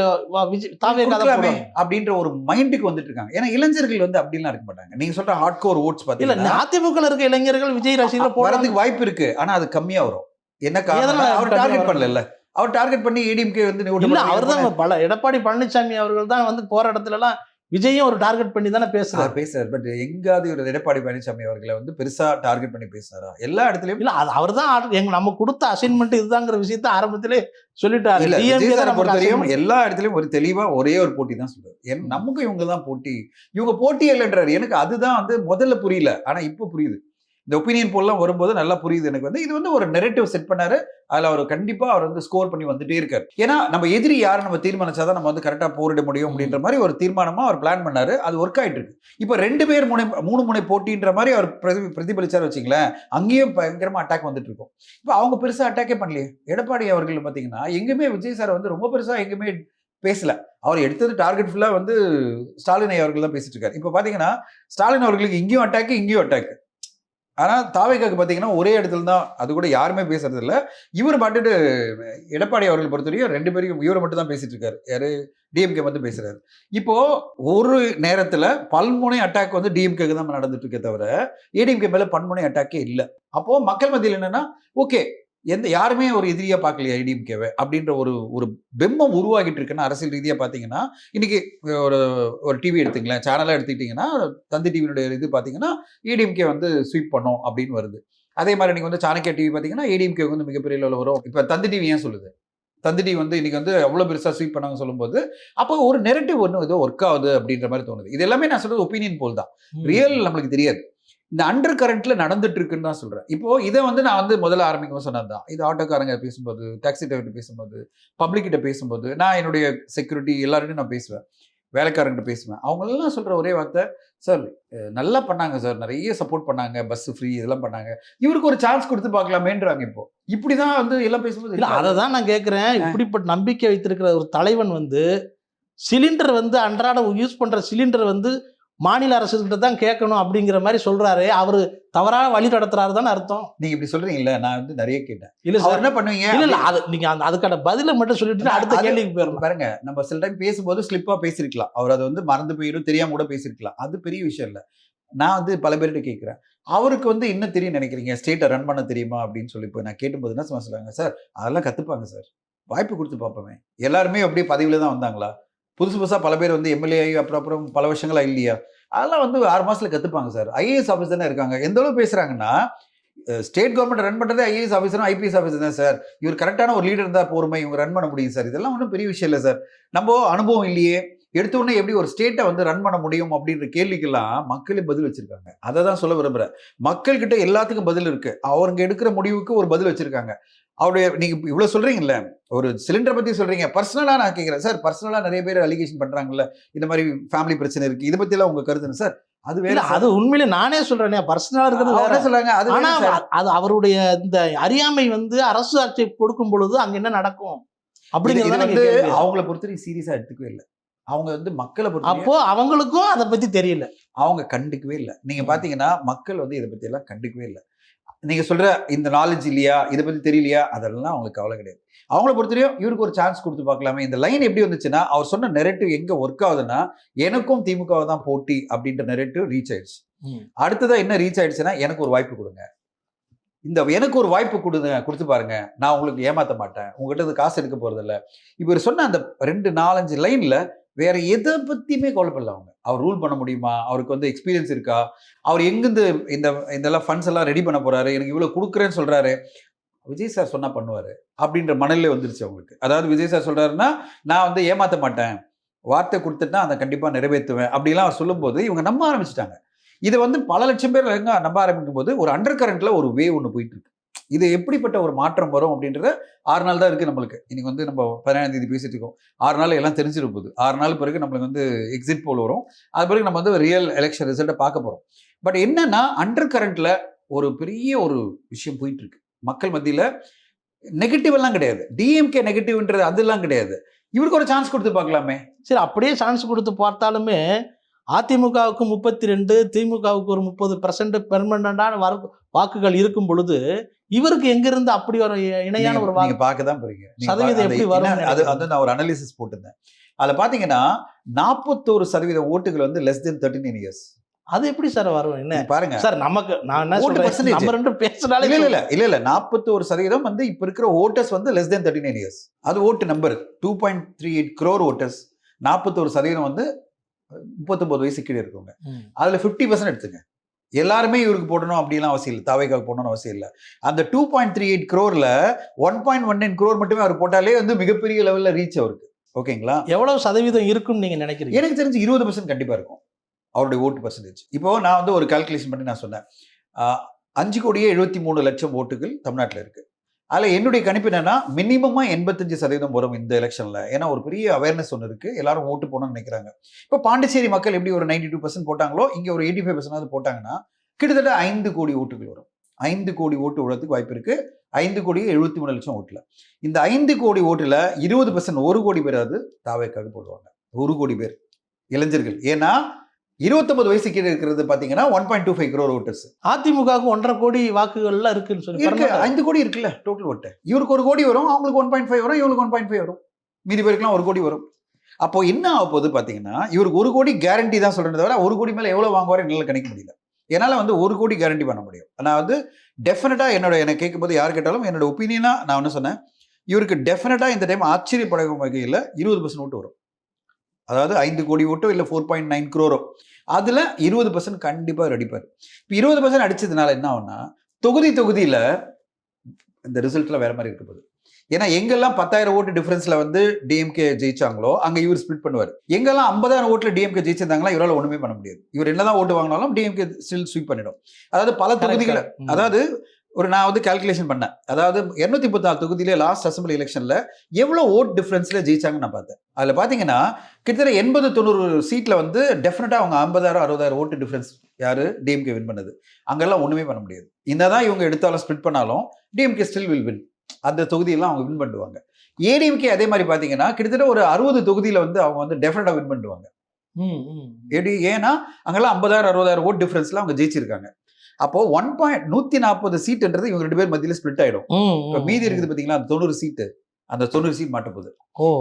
அப்படின்ற ஒரு மைண்டுக்கு வந்துட்டு இருக்காங்க. ஏன்னா இளைஞர்கள் வந்து அப்படிலாம் இருக்க மாட்டாங்க. நீங்க சொல்ற ஹார்ட் கோர் ஓட்ஸ் பாத்தீங்கன்னா, அதிமுக இருக்க இளைஞர்கள் விஜய் ரசிகர்கள் போறதுக்கு வாய்ப்பு இருக்கு. ஆனா அது கம்மியா வரும். என்ன காரணம், அவர் டார்கெட் பண்ணல. அவர் டார்கெட் பண்ணி ஏடிஎம்கே வந்து அவர் தான் பல எடப்பாடி பழனிசாமி அவர்கள் தான் வந்து போற இடத்துல எல்லாம் விஜயும் ஒரு டார்கெட் பண்ணி தானே பேசுறாரு. பட் எங்காவது ஒரு எடப்பாடி பழனிசாமி அவர்களை வந்து பெருசா டார்கெட் பண்ணி பேசுறாரா? எல்லா இடத்துலயும் இல்ல, அது அவர் தான் நம்ம கொடுத்த அசைன்மெண்ட் இதுதாங்கிற விஷயத்த ஆரம்பத்திலே சொல்லிட்டாரு. எல்லா இடத்துலயும் ஒரு தெளிவா ஒரே ஒரு போட்டி தான் சொல்றாரு. நமக்கு இவங்க தான் போட்டி, இவங்க போட்டியே இல்லைன்றாரு. எனக்கு அதுதான் வந்து முதல்ல புரியல, ஆனா இப்ப புரியுது. இந்த ஒப்பீனியன் போல்லாம் வரும்போது நல்லா புரியுது எனக்கு. வந்து இது வந்து ஒரு நெரட்டிவ் செட் பண்ணாரு. அதுல அவர் கண்டிப்பா அவர் வந்து ஸ்கோர் பண்ணி வந்துட்டே இருக்காரு. ஏன்னா நம்ம எதிரி யாரை நம்ம தீர்மானிச்சாதான் நம்ம வந்து கரெக்டா போரிட முடியும் அப்படின்ற மாதிரி ஒரு தீர்மானமா அவர் பிளான் பண்ணாரு. அது ஒர்க் ஆயிட்டு இருக்கு. இப்ப 2 பேர் 3 முனை போட்டின்ற மாதிரி அவர் பிரதிபலிச்சாரு வச்சுங்களேன், அங்கேயும் பயங்கரமா அட்டாக் வந்துட்டு இருக்கும். இப்ப அவங்க பெருசா அட்டாக்கே பண்ணலையே. எடப்பாடி அவர்கள் பாத்தீங்கன்னா எங்குமே விஜய் சார் வந்து ரொம்ப பெருசா எங்குமே பேசல. அவர் எடுத்தது டார்கெட் ஃபுல்லா வந்து ஸ்டாலின் அவர்கள் தான் பேசிட்டு இருக்காரு. இப்ப பாத்தீங்கன்னா ஸ்டாலின் அவர்களுக்கு இங்கேயும் அட்டாக். ஆனா தாவேக்காக்கு பாத்தீங்கன்னா ஒரே இடத்துல தான், அது கூட யாருமே பேசுறது இல்ல. இவர் பாட்டுட்டு எடப்பாடி அவர்கள் பொறுத்தவரையும் 2 பேரையும் இவரை மட்டும் தான் பேசிட்டு இருக்காரு. யாரு? டிஎம்கே மட்டும் பேசுறாரு. இப்போ ஒரு நேரத்துல பல்முனை அட்டாக் வந்து டிஎம்கேக்கு தான் நடந்துட்டு இருக்கே தவிர ஏடிஎம்கே மேல பன்முனை அட்டாக்கே இல்ல. அப்போ மக்கள் மத்தியில் என்னன்னா, ஓகே யாருமே ஒரு எதிரியா பார்க்கலையா ஏடிஎம்கேவை அப்படின்ற ஒரு பிம்பம் உருவாகிட்டு இருக்குன்னா, அரசியல் ரீதியா பாத்தீங்கன்னா இன்னைக்கு ஒரு டிவி எடுத்துங்களேன், சேனலா எடுத்துக்கிட்டீங்கன்னா, தந்தி டிவியுடைய இது பாத்தீங்கன்னா ஏடிஎம்கே வந்து ஸ்வீப் பண்ணோம் அப்படின்னு வருது. அதே மாதிரி நீங்க வந்து சாணக்கியா டிவி பாத்தீங்கன்னா ஏடிஎம்கே வந்து மிகப்பெரிய அளவில் வரும். இப்ப தந்தி டிவி ஏன் சொல்லுது, தந்தி டிவி வந்து இன்னைக்கு வந்து அவ்வளவு பெருசா ஸ்வீப் பண்ணாங்க சொல்லும்போது, அப்போ ஒரு நெரட்டிவ் ஒன்று ஏதோ ஒர்க் ஆகுது அப்படின்ற மாதிரி தோணுது. இது எல்லாமே நான் சொல்றது ஒப்பீனியன் போல் தான், ரியல் நம்மளுக்கு தெரியாது. இந்த அண்டர் கரண்ட்ல நடந்துட்டு இருக்குன்னு தான் சொல்றேன். இப்போ இதை வந்து நான் வந்து முதல்ல ஆரம்பிக்கும் சொன்னதுதான். இது ஆட்டோக்காரங்க பேசும்போது, டாக்ஸி டிரைவர் பேசும்போது, பப்ளிக் கிட்ட பேசும்போது, நான் என்னுடைய செக்யூரிட்டி எல்லாருமே நான் பேசுவேன், வேலைக்காரங்கிட்ட பேசுவேன். அவங்க எல்லாம் சொல்ற ஒரே வார்த்தை, சார் நல்லா பண்ணாங்க சார், நிறைய சப்போர்ட் பண்ணாங்க, பஸ் ஃப்ரீ இதெல்லாம் பண்ணாங்க, இவருக்கு ஒரு சான்ஸ் கொடுத்து பார்க்கலாமேன்றாங்க. இப்போ இப்படிதான் வந்து எல்லாம் பேசும்போது இல்ல, அதை தான் நான் கேட்கிறேன். இப்படிப்பட்ட நம்பிக்கை வைத்திருக்கிற ஒரு தலைவன் வந்து சிலிண்டர் வந்து அன்றாட யூஸ் பண்ற சிலிண்டர் வந்து மாநில அரசுகிட்ட தான் கேட்கணும் அப்படிங்கிற மாதிரி சொல்றாரு. அவரு தவறாக வழி நடத்துறாரு தானே அர்த்தம். நீங்க இப்படி சொல்றீங்கல்ல, நான் வந்து நிறைய கேட்டேன். இல்ல சார், என்ன பண்ணுவீங்க? இல்ல அது நீங்க அதுக்கான பதில மட்டும் சொல்லிட்டு அடுத்த கேள்விக்கு போயிடலாம். பாருங்க, நம்ம சில டைம் பேசும்போது ஸ்லிப்பா பேசிருக்கலாம், அவர் அதை வந்து மறந்து போயிடும், தெரியாம கூட பேசிருக்கலாம். அது பெரிய விஷயம் இல்லை. நான் வந்து பல பேர்கிட்ட கேட்கிறேன், அவருக்கு வந்து என்ன தெரியும் நினைக்கிறீங்க, ஸ்டேட்டை ரன் பண்ண தெரியுமா அப்படின்னு சொல்லி போய் நான் கேட்டும்போது என்ன சொல்லுவாங்க, சார் அதெல்லாம் கத்துப்பாங்க சார், வாய்ப்பு கொடுத்து பார்ப்போமே. எல்லாருமே அப்படியே பதவியில தான் வந்தாங்களா? புதுசா பல பேர் வந்து எம்எல்ஏ ஆகி அப்புறம் பல வருஷங்களா இல்லையா? அதெல்லாம் வந்து 6 மாசத்துல கத்துப்பாங்க சார். ஐஏஎஸ் ஆஃபீஸ் தானே இருக்காங்க. எந்த அளவு பேசுறாங்கன்னா, ஸ்டேட் கவர்மெண்ட் ரன் பண்றதே ஐஏஎஸ் ஆஃபீஸரும் ஐபிஎஸ் ஆஃபீஸர் தான் சார். இவர் கரெக்டான ஒரு லீடர் தான் பொறுமை, இவங்க ரன் பண்ண முடியும் சார். இதெல்லாம் ஒன்றும் பெரிய விஷயம் இல்லை சார். நம்ம அனுபவம் இல்லையே, எடுத்த உடனே எப்படி ஒரு ஸ்டேட்டை வந்து ரன் பண்ண முடியும் அப்படின்ற கேள்விக்கெல்லாம் மக்களே பதில் வச்சிருக்காங்க. அதை தான் சொல்ல விரும்புறேன். மக்கள் கிட்ட எல்லாத்துக்கும் பதில் இருக்கு. அவங்க எடுக்கிற முடிவுக்கு ஒரு பதில் வச்சிருக்காங்க. அவருடைய நீங்க இவ்வளவு சொல்றீங்கல்ல, ஒரு சிலிண்டரை பத்தி சொல்றீங்க. பர்சனலா நான் கேட்கிறேன் சார், பர்சனலா நிறைய பேர் அலிகேஷன் பண்றாங்கல்ல, இந்த மாதிரி ஃபேமிலி பிரச்சனை இருக்கு, இதை பத்தி எல்லாம் உங்க கருத்து சார்? அது வேற. அது உண்மையிலே நானே சொல்றேனே, பர்சனலா இருக்கிறது வேற சொல்றாங்க. ஆனா அது அவருடைய இந்த அறியாமை வந்து அரசு ஆட்சி கொடுக்கும் பொழுது அங்க என்ன நடக்கும் அப்படிங்கிறது வந்து அவங்கள பொறுத்தவரைக்கும் சீரியஸா எடுத்துக்கவே இல்லை. அவங்க வந்து மக்களை பொறுத்த அப்போ அவங்களுக்கும் அதை பத்தி தெரியல, அவங்க கண்டுக்கவே இல்லை. நீங்க பாத்தீங்கன்னா மக்கள் வந்து இதை பத்தி எல்லாம் கண்டுக்கவே இல்லை. நீங்க சொல்ற இந்த நாலேஜ் இல்லையா, இதை பத்தி தெரியலையா, அதெல்லாம் அவங்களுக்கு கவலை கிடையாது. அவங்கள பொறுத்தவரையும் இவருக்கு ஒரு சான்ஸ் கொடுத்து பார்க்கலாமே. இந்த லைன் எப்படி வந்துச்சுன்னா, அவர் சொன்ன நெரேட்டிவ் எங்க ஒர்க் ஆகுதுன்னா, எனக்கும் திமுக தான் போட்டி அப்படின்ற நெரேட்டிவ் ரீச் ஆயிடுச்சு. அடுத்ததா என்ன ரீச் ஆயிடுச்சுன்னா, எனக்கு ஒரு வாய்ப்பு கொடுங்க, இந்த எனக்கு ஒரு வாய்ப்பு கொடுத்து பாருங்க, நான் உங்களுக்கு ஏமாத்த மாட்டேன், உங்ககிட்ட காசு எடுக்க போறது இல்லை. இவர் சொன்ன அந்த 2-4-5 லைன்ல வேற எதை பத்தியுமே கவலைப்படல அவங்க. அவர் ரூல் பண்ண முடியுமா, அவருக்கு வந்து எக்ஸ்பீரியன்ஸ் இருக்கா, அவர் எங்கிருந்து இதெல்லாம் ஃபண்ட்ஸ் எல்லாம் ரெடி பண்ண போறாரு, எனக்கு இவ்வளவு கொடுக்குறேன்னு சொல்றாரு, விஜய் சார் சொன்னா பண்ணுவாரு அப்படின்ற மனநிலை வந்துருச்சு அவங்களுக்கு. அதாவது விஜய் சார் சொல்றாருன்னா, நான் வந்து ஏமாத்த மாட்டேன், வார்த்தை கொடுத்துட்டா அதை கண்டிப்பா நிறைவேற்றுவேன் அப்படிலாம் அவர் சொல்லும்போது இவங்க நம்ப ஆரம்பிச்சிட்டாங்க. இதை வந்து பல லட்சம் பேர் நம்ப ஆரம்பிக்கும் போது ஒரு அண்டர் கரண்ட்ல ஒரு வேவ் ஒன்று போயிட்டு இருக்கு. இது எப்படிப்பட்ட ஒரு மாற்றம் வரும் அப்படின்றத 6 நாள் தான் இருக்கு நம்மளுக்கு. இன்னைக்கு வந்து நம்ம 17ஆம் தேதி பேசிட்டு இருக்கோம். 6 நாள் எல்லாம் தெரிஞ்சிட போகுது. 6 நாள் பிறகு நம்மளுக்கு வந்து எக்ஸிட் போல் வரும். அது பிறகு நம்ம வந்து ரியல் எலெக்ஷன் ரிசல்ட்டை பார்க்க போறோம். பட் என்னன்னா, அண்டர் கரண்ட்ல ஒரு பெரிய ஒரு விஷயம் போயிட்டு இருக்கு மக்கள் மத்தியில. நெகட்டிவ் எல்லாம் கிடையாது, டிஎம்கே நெகட்டிவ்ன்றது அதெல்லாம் கிடையாது. இவருக்கு ஒரு சான்ஸ் கொடுத்து பார்க்கலாமே. சரி, அப்படியே சான்ஸ் கொடுத்து பார்த்தாலுமே அதிமுகவுக்கு 32, திமுகவுக்கு ஒரு 30% பெர்மனண்டான வாக்குகள் இருக்கும் பொழுது இவருக்கு எங்கிருந்து அப்படி ஒரு இணையான ஒரு நீங்க பார்க்க தான் போறீங்க. சதவீதம் எப்படி வரும்? அது நான் ஒரு அனாலிசிஸ் போட்டிருந்தேன். அதுல பாத்தீங்கன்னா 41% ஓட்டுகள் வந்து லெஸ் தென் 39 இயர்ஸ். அது எப்படி சார் வரும்? என்ன பாருங்க சார், நமக்கு நான் என்ன சொல்றேன், நம்ம ரெண்டு பேசினாலே இல்ல 41% வந்து இப்ப இருக்கிற ஓட்டர்ஸ் வந்து லெஸ் தென் 39 இயர்ஸ். அது ஓட்டு நம்பர் 2.38 crore ஓட்டர்ஸ். 41% வந்து 39 வயசு கீழே இருக்கவங்க. அதுல 50% எடுத்துங்க. எல்லாருமே இவருக்கு போடணும் அப்படிலாம் அவசியம் இல்லை, தாவேக்காவுக்கு போடணும்னு அவசியம் இல்லை. அந்த 2.38 crore 1.19 crore மட்டுமே அவர் போட்டாலே வந்து மிகப்பெரிய லெவல்ல ரீச் அவருக்கு. ஓகேங்களா? எவ்வளவு சதவீதம் இருக்கும் நீங்க நினைக்கிறீங்க? எனக்கு தெரிஞ்சு 20% கண்டிப்பா இருக்கும் அவருடைய ஓட்டு பர்சன்டேஜ். இப்போ நான் வந்து ஒரு கால்குலேஷன் பண்ணி நான் சொன்னேன், 5,73,00,000 ஓட்டுகள் தமிழ்நாட்டில் இருக்கு. அதில் என்னுடைய கணிப்பு என்னன்னா, மினிமமா 85% வரும் இந்த எலெக்ஷன்ல. ஏன்னா ஒரு பெரிய அவேர்னஸ் ஒன்று இருக்கு, எல்லாரும் ஓட்டு போடணும்னு நினைக்கிறாங்க. இப்போ பாண்டிச்சேரி மக்கள் எப்படி ஒரு 92% போட்டாங்களோ, இங்க ஒரு 85% போட்டாங்கன்னா கிட்டத்தட்ட 5 கோடி ஓட்டுகள் வரும். 5 கோடி ஓட்டு விடுறதுக்கு வாய்ப்பு இருக்கு. 5,73,00,000 ஓட்டுல இந்த 5 கோடி ஓட்டுல 20%, 1 கோடி பேராவது தாவேக்காக போடுவாங்க. 1 கோடி பேர் இளைஞர்கள். ஏன்னா 29 வயசு கீழே இருக்கிறது பாத்தீங்கன்னா 1.25 crore ஓட்டர்ஸ். அதிமுகவுக்கு 1.5 கோடி வாக்குகள்லாம் இருக்குன்னு சொல்லி 5 கோடி இருக்குல்ல டோட்டல் ஓட்டு. இவருக்கு 1 கோடி வரும், அவங்களுக்கு 1.5 வரும், இவங்களுக்கு 1.5 வரும், மீதி பேருக்குலாம் 1 கோடி வரும். அப்போ என்ன ஆக போகுது பாத்தீங்கன்னா, இவருக்கு 1 கோடி கேரண்டி தான் சொல்றேன் தவிர 1 கோடி மேல எவ்வளவு வாங்குவாரு என்னால கணிக்க முடியல. என்னால வந்து 1 கோடி கேரண்டி பண்ண முடியும். நான் வந்து டெஃபினட்டா என்ன கேட்கும்போது யார் கேட்டாலும் என்னோட ஒப்பீனியனா நான் என்ன சொன்னேன், இவருக்கு டெஃபினட்டா இந்த டைம் ஆச்சரியப்படும் வகையில் 20% ஓட்டு வரும். அதாவது 5 கோடி ஓட்டோ இல்லை 4.9 crore, அதுல 20% கண்டிப்பா அடிப்பார். இப்போ 20% அடிச்சதுனால என்ன ஆகும்னா, தொகுதியில இந்த ரிசல்ட்ல வேற மாதிரி இருக்க போகுது. ஏன்னா எங்கெல்லாம் 10,000 ஓட்டு டிஃபரன்ஸ்ல வந்து டிஎம்கே ஜெயிச்சாங்களோ அங்க இவர் ஸ்பிளிட் பண்ணுவார். எங்கெல்லாம் 50,000 ஓட்டுல டிஎம்கே ஜெயிச்சிருந்தாங்களா இவரால் ஒண்ணுமே பண்ண முடியாது. இவர் என்னதான் ஓட்டு வாங்கினாலும் டிஎம்கே ஸ்டில் ஸ்வீப் பண்ணிடும். அதாவது பல தொகுதிகளை, அதாவது நான் வந்து கால்குலேஷன் பண்ணேன். அதாவது 234 தொகுதியில லாஸ்ட் அசம்பிளி எலெக்ஷன்ல எவ்வளவு ஓட் டிஃபரன்ஸ்ல ஜெயிச்சாங்கன்னு நான் பார்த்தேன். அதுல பாத்தீங்கன்னா கிட்டத்தட்ட 80-90 சீட்ல வந்து டெஃபினட்டா அவங்க 50,000-60,000 ஓட்டு டிஃபரன்ஸ் யாரு டிஎம்கே வின் பண்ணது. அங்கெல்லாம் ஒண்ணுமே பண்ண முடியாது. என்னதான் இவங்க எடுத்தாலும் ஸ்பிளிட் பண்ணாலும் டிஎம்கே ஸ்டில் வில் வின். அந்த தொகுதியெல்லாம் அவங்க வின் பண்ணுவாங்க. ஏடிஎம்கே அதே மாதிரி பாத்தீங்கன்னா கிட்டத்தட்ட ஒரு 60 தொகுதியில வந்து அவங்க வந்து டெஃபினட்டா வின் பண்ணுவாங்க. ஏன்னா அங்கெல்லாம் 50,000-60,000 ஓட் டிஃபரன்ஸ்ல அவங்க ஜெயிச்சிருக்காங்க. அப்போ 140 சீட்ன்றது இவங்க 2 பேர் மத்தியில ஸ்பிளிட் ஆயிடும். இப்போ மீதி இருக்குது பாத்தீங்களா, அந்த 90 சீட்டு, அந்த 90 சீட் மாட்ட போகுது.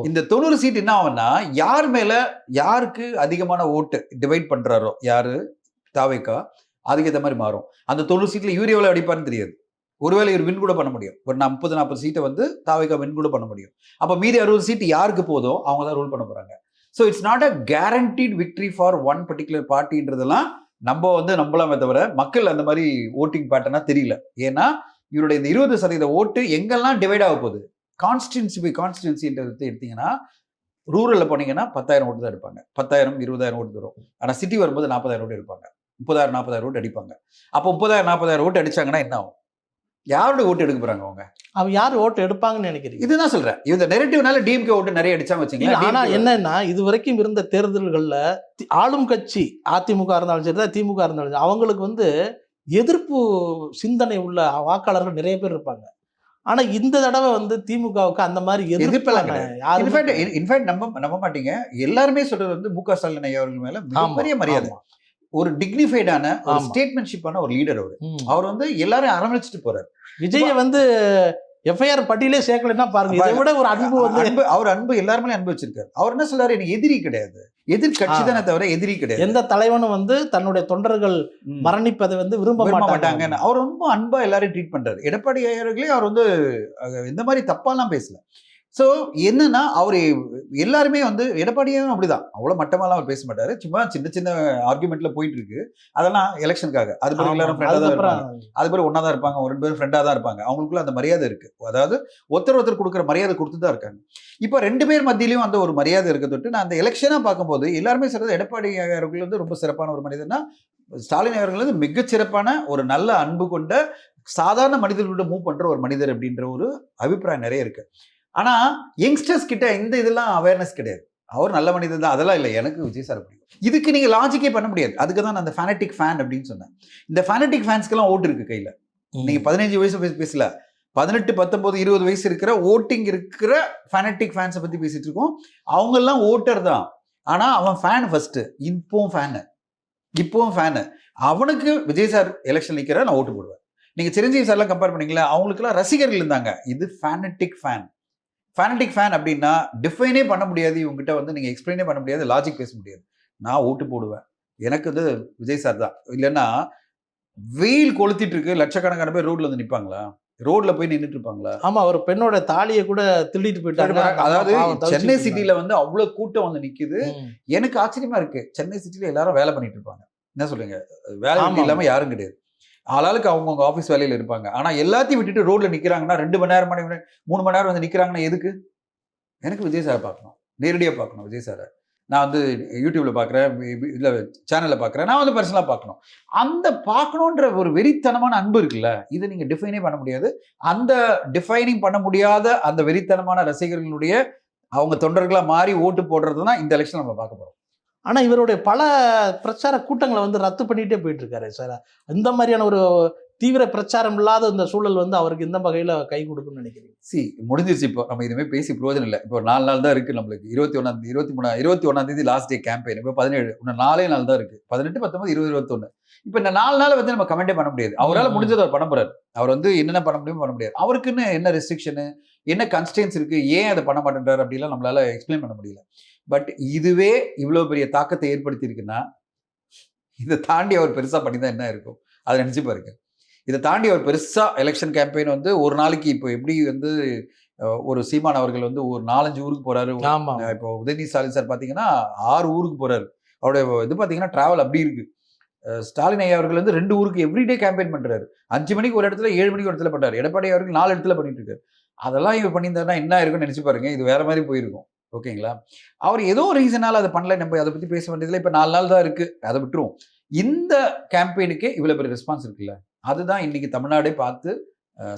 இந்த 90 சீட் என்ன ஆகும்னா, யார் மேல யாருக்கு அதிகமான ஓட்டு டிவைட் பண்றாரோ யாரு தாவேக்கா, அதுக்கேற்ற மாதிரி மாறும். அந்த 90 சீட்ல இவர் எவ்வளவு அடிப்பாருன்னு தெரியாது. ஒருவேளை இவர் வின் கூட பண்ண முடியும். ஒரு 30-40 சீட்டை வந்து தாவேக்கா வின் கூட பண்ண முடியும். அப்ப மீதி 60 சீட் யாருக்கு போதோ அவங்க தான் ரூல் பண்ண போறாங்க. So it's not a guaranteed victory for one particular பார்ட்டின்றதெல்லாம் நம்ம வந்து நம்பலாமே தவிர மக்கள் அந்த மாதிரி ஓட்டிங் பேட்டர்னா தெரியல. ஏன்னா இவருடைய இந்த 20% ஓட்டு எங்கெல்லாம் டிவைட் ஆக போகுது, கான்ஸ்டிடுவன்சி பை கான்ஸ்டிடுவன்சின்றதை எடுத்தீங்கன்னா ரூரல்ல போனீங்கன்னா 10,000 ஓட்டு தான் எடுப்பாங்க. 10,000 20,000 ஓட்டு வரும். ஆனா சிட்டி வரும்போது 40,000 ஓட்டு எடுப்பாங்க. 30,000 40,000 ஓட்டு அடிப்பாங்க. அப்போ 30,000 40,000 ஓட்டு அடிச்சாங்கன்னா என்ன ஆகும்? யாரோட ஓட்டு எடுக்க போறாங்க அவங்க? அவ யார் ஓட்டு எடுப்பாங்கன்னு நினைக்கிறீங்க? இதுதான் சொல்றேன். இந்த நெரேட்டிவ்னால டிஎம்கே ஓட்டு நிறைய அடிச்சாங்க வச்சுங்களேன். ஆனா என்னன்னா இது வரைக்கும் இருந்த தேர்தல்கள்ல ஆளும் கட்சி அதிமுக இருந்தாலும் சரி தான், திமுக இருந்தாலும் சரி, அவங்களுக்கு வந்து எதிர்ப்பு சிந்தனை உள்ள வாக்காளர்கள் நிறைய பேர் இருப்பாங்க. ஆனா இந்த தடவை வந்து திமுகவுக்கு அந்த மாதிரி எதிர்ப்பெல்லாம் எதிர்ப்பு இன்ஃபேக்ட் நம்ப மாட்டீங்க. எல்லாருமே சொல்றது வந்து மு.க. ஸ்டாலின் ஐயா அவர்கள் மேல மிகப்பெரிய மரியாதை. ஒரு டிக்னிஃபைடான ஒரு ஸ்டேட்மென்ட்ஷிப்பான ஒரு லீடர் அவரு. அவர் வந்து எல்லாரும் அரவணைச்சிட்டு போறாரு. விஜய வந்து எஃப்ஐஆர் பட்டியலே சேர்க்கலன்னா பாருங்க, இதை விட ஒரு அன்பு வந்து அவர் அன்பு எல்லாருமே அன்பு வச்சிருக்காரு. அவர் என்ன சொல்றாரு, எனக்கு எதிரி கிடையாது, எதிர்கட்சி தானே தவிர எதிரி கிடையாது. எந்த தலைவனும் வந்து தன்னுடைய தொண்டர்கள் மரணிப்பதை வந்து விரும்ப மாட்டாங்க. அவர் ரொம்ப அன்பா எல்லாரையும் ட்ரீட் பண்றாரு. எடப்பாடி ஐயர்களே அவர் வந்து இந்த மாதிரி தப்பாலாம் பேசல. ஸோ என்னன்னா அவர் எல்லாருமே வந்து எடப்பாடியும் அப்படிதான், அவ்வளோ மட்டமாலாம் அவர் பேச மாட்டாரு. சும்மா சின்ன சின்ன ஆர்குமெண்ட்ல போயிட்டு இருக்கு. அதெல்லாம் எலெக்ஷனுக்காக. அது பிறகு எல்லாரும் ஃப்ரெண்டாக தான் இருப்பாங்க. அது பிறகு ஒன்னா தான் இருப்பாங்க. ஒரு 2 பேரும் ஃப்ரெண்டாக தான் இருப்பாங்க. அவங்களுக்குள்ள அந்த மரியாதை இருக்கு. அதாவது ஒருத்தர் கொடுக்குற மரியாதை கொடுத்து தான் இருக்காங்க. இப்போ 2 பேர் மத்தியிலையும் அந்த ஒரு மரியாதை இருக்க தொட்டு நான் அந்த எலெக்ஷனாக பார்க்கும்போது எல்லாருமே சொல்றது எடப்பாடி அவர்கள் வந்து ரொம்ப சிறப்பான ஒரு மனிதனா, ஸ்டாலின் அவர்கள் வந்து மிகச்சிறப்பான ஒரு நல்ல அன்பு கொண்ட சாதாரண மனிதர்களோட மூவ் பண்ற ஒரு மனிதர் அப்படின்ற ஒரு அபிப்பிராயம் நிறைய இருக்கு. ஆனா யங்ஸ்டர்ஸ் கிட்ட இந்த இதெல்லாம் அவேர்னஸ் கிடையாது. அவர் நல்ல மனிதன் தான், அதெல்லாம் இல்லை. எனக்கு விஜய் சார் பிடிக்கும். இதுக்கு நீங்க லாஜிக்கே பண்ண முடியாது. அதுக்கு தான் நான் அந்த ஃபேனட்டிக் ஃபேன் அப்படின்னு சொன்னேன். இந்த ஃபேனட்டிக் ஃபேன்ஸ்க்கெல்லாம் ஓட்டு இருக்கு கையில. நீங்க 15 வயசு பேசல, 18 19 20 வயசு இருக்கிற ஓட்டிங் இருக்கிற ஃபேனட்டிக் ஃபேன்ஸை பத்தி பேசிட்டு இருக்கோம். அவங்க எல்லாம் ஓட்டர் தான். ஆனா அவன் ஃபேன் ஃபர்ஸ்ட், இப்பவும் ஃபேனு. அவனுக்கு விஜய் சார் எலெக்ஷன் நிற்கிற நான் ஓட்டு போடுவேன். நீங்க சிரஞ்சீவி சார்லாம் கம்பேர் பண்ணீங்களா, அவங்களுக்குலாம் ரசிகர்கள் இருந்தாங்க. இது ஃபேனட்டிக் ஃபேன். ஃபேனட்டிக் ஃபேன் அப்படின்னா டிஃபைனே பண்ண முடியாது. இவங்ககிட்ட வந்து நீங்கள் எக்ஸ்பிளைனே பண்ண முடியாது, லாஜிக் பேச முடியாது. நான் ஓட்டு போடுவேன், எனக்கு வந்து விஜய் சார் தான். இல்லைன்னா வெயில் கொளுத்திட்டு இருக்கு, லட்சக்கணக்கான பேர் ரோட்ல வந்து நிற்பாங்களா? ரோட்ல போய் நின்றுட்டு இருப்பாங்களா? ஆமா, ஒரு பெண்ணோட தாலியை கூட திருடிட்டு போயிட்டாங்க. அதாவது சென்னை சிட்டில வந்து அவ்வளவு கூட்டம் வந்து நிக்குது. எனக்கு ஆச்சரியமா இருக்கு. சென்னை சிட்டில எல்லாரும் வேலை பண்ணிட்டு இருப்பாங்க. என்ன சொல்றீங்க? வேலை இல்லாம யாரும் கிடையாது. ஆளாளுக்கு அவங்கவுங்க ஆஃபீஸ் வேலையில் இருப்பாங்க. ஆனால் எல்லாத்தையும் விட்டுட்டு ரோட்டில் நிற்கிறாங்கன்னா 2 மணி நேரம் 3 மணி நேரம் வந்து நிற்கிறாங்கன்னா எதுக்கு? எனக்கு விஜய் சாரை பார்க்கணும், நேரடியாக பார்க்கணும் விஜய் சாரை. நான் வந்து யூடியூப்ல பார்க்குறேன், இல்லை சேனலில் பார்க்குறேன், நான் வந்து பர்சனலாக பார்க்கணும். அந்த பார்க்கணுன்ற ஒரு வெறித்தனமான அன்பு இருக்குல்ல, இதை நீங்கள் டிஃபைனே பண்ண முடியாது. அந்த டிஃபைனிங் பண்ண முடியாத அந்த வெறித்தனமான ரசிகர்களுடைய அவங்க தொண்டர்களாக மாறி ஓட்டு போடுறது தான் இந்த எலெக்ஷன் நம்ம பார்க்க போகிறோம். ஆனா இவருடைய பல பிரச்சார கூட்டங்களை வந்து ரத்து பண்ணிட்டே போயிட்டு இருக்காரு சார். இந்த மாதிரியான ஒரு தீவிர பிரச்சாரம் இல்லாத இந்த சூழல் வந்து அவருக்கு இந்த வகையில கை கொடுக்கும்னு நினைக்கிறீங்க? முடிஞ்சிருச்சு. இப்போ நம்ம இதுமே பேசி பிரயோஜனம் இல்லை. இப்போ 4 நாள் தான் இருக்கு நம்மளுக்கு. 21 தேதி லாஸ்ட் டே கேம்பெயின். இப்போ 17, இன்னும் 4 நாள் தான் இருக்கு. 18 19 20 21. இப்போ இந்த 4 நாள் வந்து நம்ம கமெண்டே பண்ண முடியாது. அவரால் முடிஞ்சது அவர் பண்ண போறாரு. அவர் வந்து என்னென்ன பண்ண முடியுமோ பண்ண முடியாது. அவருக்குன்னு என்ன ரெஸ்ட்ரிக்ஷனு, என்ன கன்ஸ்டன்ஸ் இருக்கு, ஏன் அதை பண்ண மாட்டேன்றாரு அப்படிலாம் நம்மளால எக்ஸ்பிளைன் பண்ண முடியல. பட் இதுவே இவ்வளவு பெரிய தாக்கத்தை ஏற்படுத்தி இருக்குன்னா, இதை தாண்டி அவர் பெருசா பண்ணிதான் என்ன இருக்கும் அதை நினைச்சு பாருங்க. இதை தாண்டி அவர் பெருசா எலெக்ஷன் கேம்பெயின் வந்து ஒரு நாளைக்கு இப்போ எப்படி வந்து ஒரு சீமான் அவர்கள் வந்து ஒரு 4-5 ஊருக்கு போறாரு. இப்போ உதயநிதி ஸ்டாலின் சார் பாத்தீங்கன்னா 6 ஊருக்கு போறாரு. அவருடைய இது பாத்தீங்கன்னா டிராவல் அப்படி இருக்கு. ஸ்டாலின் ஐயா அவர்கள் வந்து 2 ஊருக்கு எவ்ரிடே கேம்பெயின் பண்றாரு. 5 மணிக்கு ஒரு இடத்துல, 7 மணிக்கு ஒரு இடத்துல பண்றாரு. எடப்பாடி அவர்கள் 4 இடத்துல பண்ணிட்டு இருக்காரு. அதெல்லாம் இவர் பண்ணியிருந்தாருன்னா என்ன இருக்குன்னு நினைச்சு பாருங்க. இது வேற மாதிரி போயிருக்கும். ஓகேங்களா? அவர் ஏதோ ரீசனால அதை பண்ணல. நம்ம அதை பத்தி பேச வேண்டியதுல இப்போ 4 நாள் தான் இருக்கு, அதை விட்டுருவோம். இந்த கேம்பெயினுக்கே இவ்வளவு பெரிய ரெஸ்பான்ஸ் இருக்குல்ல, அதுதான் இன்னைக்கு தமிழ்நாடே பார்த்து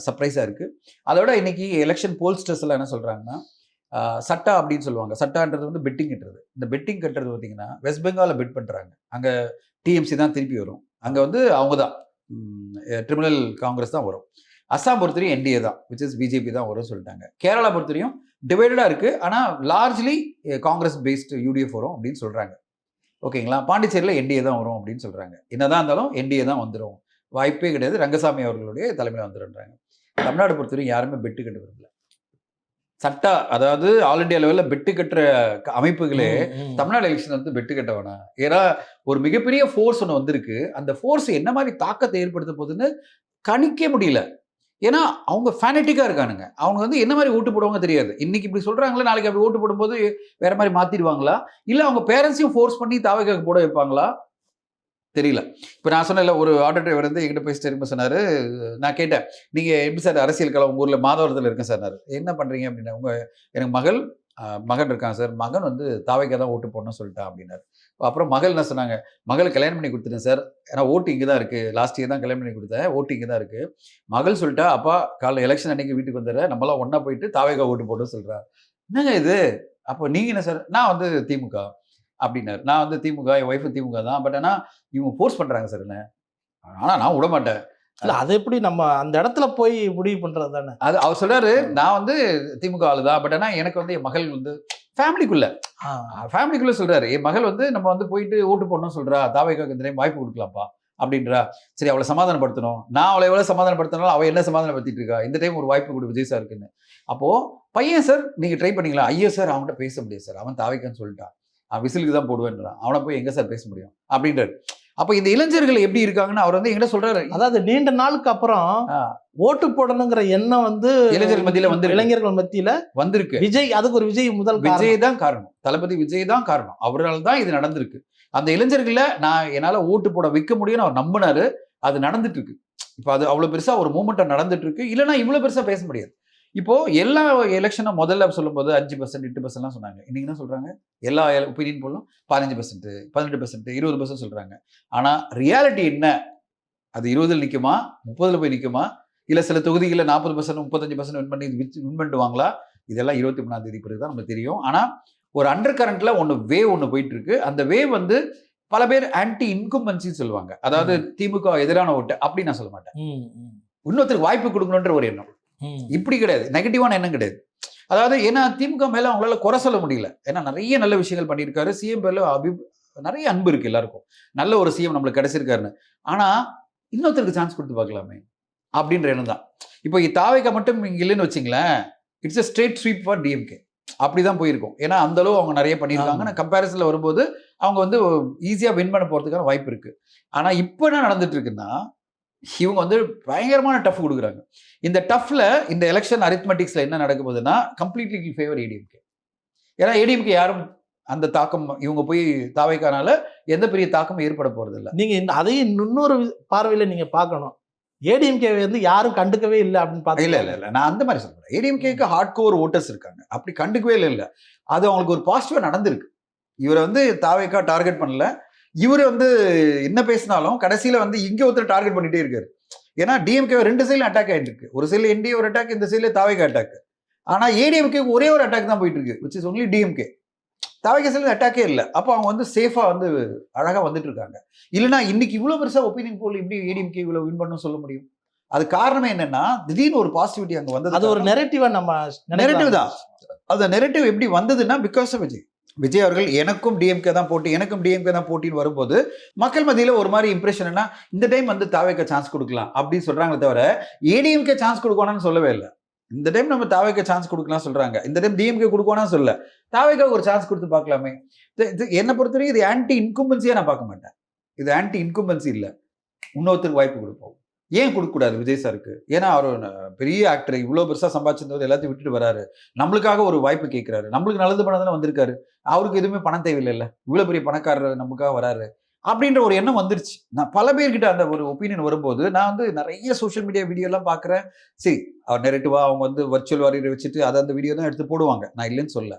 சர்ப்ரைஸா இருக்கு. அதோட இன்னைக்கு எலெக்ஷன் போல்ஸ்டர்ஸ் எல்லாம் என்ன சொல்றாங்கன்னா, சட்டா அப்படின்னு சொல்லுவாங்க. சட்டான்றது வந்து பெட்டிங் கட்டுறது. இந்த பெட்டிங் கட்டுறது பார்த்தீங்கன்னா வெஸ்ட் பெங்காலில் பெட் பண்றாங்க. அங்க டிஎம்சி தான் திருப்பி வரும். அங்க வந்து அவங்க தான் ட்ரிபியூனல் காங்கிரஸ் தான் வரும். அஸ்ஸாம் பொறுத்தவரையும் என்டிஏ தான், விச் இஸ் பிஜேபி தான் வரும்னு சொல்லிட்டாங்க. கேரளா பொறுத்தவரையும் டிவைடடாக இருக்குது, ஆனால் லார்ஜ்லி காங்கிரஸ் பேஸ்டு யூடிஎஃப் வரும் அப்படின்னு சொல்கிறாங்க. ஓகேங்களா? பாண்டிச்சேரியில் என்டிஏ தான் வரும் அப்படின்னு சொல்கிறாங்க. என்னதான் இருந்தாலும் என்டிஏ தான் வந்துடும், வாய்ப்பே கிடையாது, ரங்கசாமி அவர்களுடைய தலைமையில் வந்துடுன்றாங்க. தமிழ்நாடு பொறுத்தவரையும் யாருமே பெட்டு கட்ட விரும்பல. சட்டா, அதாவது ஆல் இண்டியா லெவலில் பெட்டு கட்டுற அமைப்புகளே தமிழ்நாடு எலெக்ஷன் வந்து பெட்டு கட்ட வேணாம். ஏன்னா ஒரு மிகப்பெரிய ஃபோர்ஸ் ஒன்று வந்திருக்கு. அந்த ஃபோர்ஸ் என்ன மாதிரி தாக்கத்தை ஏற்படுத்த போகுதுன்னு கணிக்க முடியல. ஏன்னா அவங்க ஃபேனட்டிக்காக இருக்கானுங்க. அவங்க வந்து என்ன மாதிரி ஓட்டு போடுவாங்க தெரியாது. இன்னைக்கு இப்படி சொல்கிறாங்களே, நாளைக்கு அப்படி ஓட்டு போடும்போது வேற மாதிரி மாற்றிடுவாங்களா, இல்லை அவங்க பேரண்ட்ஸையும் ஃபோர்ஸ் பண்ணி தாவைக்காக போட வைப்பாங்களா தெரியல. இப்போ நான் சொன்னேன்ல, ஒரு ஆட்டோ டிரைவர் வந்து எங்கிட்ட போய் திரும்ப சொன்னார். நான் கேட்டேன், நீங்கள் எப்படி சார் அரசியல் கலை உங்கள் ஊரில் மாதவரத்தில் இருக்கேன் சார். என்ன பண்ணுறீங்க அப்படின்னா, எனக்கு மகள் மகன் இருக்கான் சார், மகன் வந்து தாவைக்கா தான் ஓட்டு போடணும்னு சொல்லிட்டான் அப்படின்னாரு. அப்புறம் மகள் என்ன சொன்னாங்க, மகள் கல்யாணம் பண்ணி கொடுத்துட்டேன் சார், ஏன்னா ஓட்டு இங்கே தான் இருக்குது, லாஸ்ட் இயர் தான் கல்யாணம் பண்ணி கொடுத்தேன், ஓட்டு இங்கே தான் இருக்குது. மகள் சொல்லிட்டா, அப்பா காலைல எலெக்ஷன் அன்னைக்கு வீட்டுக்கு வந்துடுற, நம்மளாம் ஒன்றா போயிட்டு தாவைக்கா ஓட்டு போடணும்னு சொல்கிறா. என்னங்க இது, அப்போ நீங்கள் என்ன சார், நான் வந்து திமுக அப்படின்னாரு. நான் வந்து திமுக, என் ஒய்ஃபு திமுக தான், பட் ஆனால் இவங்க ஃபோர்ஸ் பண்ணுறாங்க சார் என்ன, ஆனால் நான் விட மாட்டேன். இல்லை அது எப்படி நம்ம அந்த இடத்துல போய் முடிவு பண்ணுறது தானே. அது அவர் சொல்றாரு, நான் வந்து திமுக ஆளு தான், பட் ஆனால் எனக்கு வந்து என் மகள் வந்து ஃபேமிலிக்குள்ள சொல்றாரு, என் மகள் வந்து நம்ம வந்து போயிட்டு ஓட்டு போடணும்னு சொல்றா, தாவைக்காக்கு இந்த டைம் வாய்ப்பு கொடுக்கலாம்ப்பா அப்படின்றா. சரி அவளை சமாதானப்படுத்தணும், நான் அவளை எவ்வளோ சமாதானப்படுத்தினாலும் அவள் என்ன சமாதானப்படுத்திட்டு இருக்கா, இந்த டைம் ஒரு வாய்ப்பு கொடு விஜய் சாருக்குன்னு. அப்போ பையன் சார் நீங்க ட்ரை பண்ணீங்களா, ஐயோ சார் அவன்கிட்ட பேச முடியாது சார், அவன் தாவைக்கான்னு சொல்லிட்டான், அவன் விசிலுக்கு தான் போடுவேன்றான், அவனை போய் எங்க சார் பேச முடியும் அப்படின்றாரு. அப்போ இந்த இளைஞர்கள் எப்படி இருக்காங்கன்னு அவர் வந்து எங்கிட்ட சொல்றாரு. அதாவது நீண்ட நாளுக்கு அப்புறம் ஓட்டு போடணுங்கிற எண்ணம் வந்து இளைஞர்கள் மத்தியில வந்து இளைஞர்கள் மத்தியில வந்திருக்கு. விஜய் அதுக்கு ஒரு விஜய் தான் காரணம், தளபதி விஜய் தான் காரணம், அவரால் தான் இது நடந்திருக்கு. அந்த இளைஞர்களை நான் என்னால ஓட்டு போட வைக்க முடியும்னு அவர் நம்பினாரு, அது நடந்துட்டு இருக்கு. இப்போ அது அவ்வளவு பெருசா ஒரு மூமெண்ட்டா நடந்துட்டு இருக்கு, இல்லைன்னா இவ்வளவு பெருசா பேச முடியாது. இப்போ எல்லா எலெக்ஷனும் முதல்ல சொல்லும்போது 5%, 8%லாம் சொன்னாங்க. இன்னைக்கு என்ன சொல்றாங்க, எல்லா ஒப்பீனியன் போலும் 15%, 18%, 20% சொல்றாங்க. ஆனா ரியாலிட்டி என்ன, அது 20 நிற்குமா, 30 போய் நிற்குமா, இல்ல சில தொகுதிகளில் 40%, 35% வின் பண்ணிடுவாங்களா, இதெல்லாம் 23ஆம் தேதி பிறகு தான் நமக்கு தெரியும். ஆனா ஒரு அண்டர் கரண்ட்ல ஒன்று போயிட்டு இருக்கு. அந்த வேவ் வந்து பல பேர் ஆன்டி இன்கம்பன்சி சொல்லுவாங்க, அதாவது திமுக எதிரான ஓட்டு அப்படி நான் சொல்ல மாட்டேன். இன்னொருத்தருக்கு வாய்ப்பு கொடுக்கணுன்ற ஒரு எண்ணம், இப்படி கிடையாது, நெகட்டிவான எண்ணம் கிடையாது. அதாவது ஏன்னா திமுக மேல அவங்களால குறை சொல்ல முடியல, ஏன்னா நிறைய நல்ல விஷயங்கள் பண்ணியிருக்காரு, சிஎம் பேர்ல நிறைய அன்பு இருக்கு எல்லாருக்கும், நல்ல ஒரு சிஎம் நம்மளுக்கு கிடைச்சிருக்காருன்னு. ஆனா இன்னொருத்தருக்கு சான்ஸ் கொடுத்து பார்க்கலாமே அப்படின்ற எண்ணம் தான். இப்போ தாவைக்கா மட்டும் இங்க இல்லைன்னு வச்சுங்களேன், it's a straight sweep for DMK அப்படிதான் போயிருக்கும். ஏன்னா அந்த அளவு அவங்க நிறைய பண்ணியிருக்காங்க. நான் கம்பேரிசன்ல வரும்போது அவங்க வந்து ஈஸியா வின் பண்ண போறதுக்கான வாய்ப்பு இருக்கு. ஆனா இப்போ என்ன நடந்துட்டு இருக்குன்னா, இவங்க வந்து பயங்கரமான டஃப் கொடுக்குறாங்க. இந்த டஃப்ல இந்த எலெக்ஷன் அரித்மெட்டிக்ஸ்ல என்ன நடக்க போகுதுன்னா, கம்ப்ளீட்லி ஃபேவர் ஏடிஎம்கே. ஏன்னா ஏடிஎம்கே யாரும் அந்த தாக்கம் இவங்க போய் தாவைக்கானால எந்த பெரிய தாக்கம் ஏற்பட போறது இல்லை. நீங்க அதையும் இன்னொரு பார்வையில நீங்க பார்க்கணும், ஏடிஎம்கே வந்து யாரும் கண்டுக்கவே இல்லை அப்படின்னு பார்த்து. இல்ல நான் அந்த மாதிரி சொல்றேன், ஏடிஎம்கேக்கு ஹார்ட் கோர் ஓட்டர்ஸ் இருக்காங்க, அப்படி கண்டுக்கவே இல்லை. அது அவங்களுக்கு ஒரு பாசிட்டிவா நடந்திருக்கு. இவரை வந்து தாவைக்கா டார்கெட் பண்ணல, இவரு வந்து என்ன பேசினாலும் கடைசியில வந்து இங்க ஒருத்தர் டார்கெட் பண்ணிட்டே இருக்காரு. ஏன்னா டிஎம்கே 2 சைட்ல அட்டாக் ஆயிட்டு இருக்கு, ஒரு சைட்ல என்டிஏ ஒரு அட்டாக், இந்த சைட்ல தாவைக்கா அட்டாக். ஆனா ஏடிஎம்கே ஒரே ஒரு அட்டாக் தான் போயிட்டு இருக்கு, which is only டிஎம்கே. தாவைக்கா சைட்ல அட்டாக்கே இல்லை. அப்போ அவங்க வந்து சேஃபா வந்து அழகா வந்துட்டு இருக்காங்க. இல்லைன்னா இன்னைக்கு இவ்வளவு பெருசா ஒப்பீனியன் போல் எப்படி ஏடிஎம்கே இவ்வளவு வின் பண்ண சொல்ல முடியும்? அது காரணமே என்னன்னா, திடீர்னு ஒரு பாசிட்டிவிட்டி அங்க வந்தது. அது ஒரு நெரேட்டிவா நம்ம நெரேட்டிவ் தான். அந்த நெரேட்டிவ் எப்படி வந்ததுன்னா, பிகாஸ் ஆஃப் விஜய் அவர்கள் எனக்கும் டிஎம்கே தான் போட்டின்னு வரும்போது மக்கள் மத்தியில் ஒரு மாதிரி இம்ப்ரெஷன் என்ன, இந்த டைம் வந்து தாவைக்கா சான்ஸ் கொடுக்கலாம் அப்படின்னு சொல்றாங்களே தவிர ஏடிஎம்கே சான்ஸ் கொடுக்கணும்னு சொல்லவே இல்லை. இந்த டைம் நம்ம தாவைக்கா சான்ஸ் கொடுக்கலாம் சொல்றாங்க, இந்த டைம் டிஎம்கே கொடுக்கணும்னு சொல்ல, தாவைக்கா ஒரு சான்ஸ் கொடுத்து பார்க்கலாமே. என்னை பொறுத்தவரைக்கும் இது ஆன்டி இன்கம்பன்சியா நான் பார்க்க மாட்டேன். இது ஆன்டி இன்கம்பன்சி இல்லை, இன்னொருத்தருக்கு வாய்ப்பு கொடுப்போம். ஏன் கொடுக்கக்கூடாது விஜய் சாருக்கு? ஏன்னா அவர் பெரிய ஆக்டர், இவ்வளோ பெருசாக சம்பாதிச்சிருந்தவர் எல்லாத்தையும் விட்டுட்டு வராரு, நம்மளுக்காக ஒரு வாய்ப்பு கேட்குறாரு, நம்மளுக்கு நல்லது பண்ண தானே வந்திருக்காரு, அவருக்கு எதுவுமே பணம் தேவையில்லை, இவ்வளோ பெரிய பணக்காரர் நமக்காக வராரு அப்படின்ற ஒரு எண்ணம் வந்துருச்சு. நான் பல பேர்கிட்ட அந்த ஒரு ஒப்பீனியன் வரும்போது நான் வந்து நிறைய சோஷியல் மீடியா வீடியோலாம் பார்க்குறேன். சரி, அவர் நெரேட்டிவா அவங்க வந்து வர்ச்சுவல் வாரியரை வச்சுட்டு அதை அந்த வீடியோ தான் எடுத்து போடுவாங்க, நான் இல்லைன்னு சொல்ல.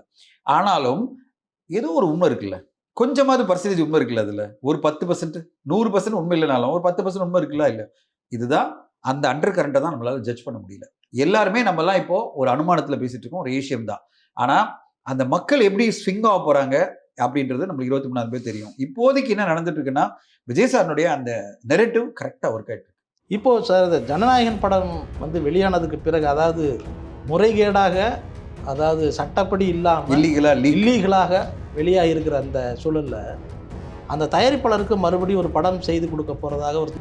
ஆனாலும் ஏதோ ஒரு உண்மை இருக்குல்ல, கொஞ்சமாவது பர்சன்டேஜ் உண்மை இருக்குல்ல, அதில் ஒரு 10%, 100% உண்மை இல்லைனாலும் ஒரு 10% உண்மை இருக்குல்ல. இல்லை, இதுதான் அந்த அண்டர் கரண்ட்டை தான் நம்மளால ஜட்ஜ் பண்ண முடியல. எல்லாருமே நம்மலாம் இப்போ ஒரு அனுமானத்தில் பேசிட்டு இருக்கோம், ஒரு ஏஷியம் தான். ஆனால் அந்த மக்கள் எப்படி ஸ்விங் ஆக போறாங்க அப்படின்றது நம்மளுக்கு 23ஆம் தேதி தெரியும். இப்போதைக்கு என்ன நடந்துட்டு இருக்குன்னா, விஜய் சாரனுடைய அந்த நெரேட்டிவ் கரெக்டாக ஒர்க் ஆயிட்டு இருக்கு. இப்போ சார் இந்த ஜனநாயகன் படம் வந்து வெளியானதுக்கு பிறகு, அதாவது முறைகேடாக, அதாவது சட்டப்படி இல்லாமல் இல்லீகலாக வெளியாகிருக்கிற அந்த சூழலில் அந்த தயாரிப்பாளருக்கு மறுபடியும் ஒரு படம் செய்து கொடுக்க போகிறதாக ஒரு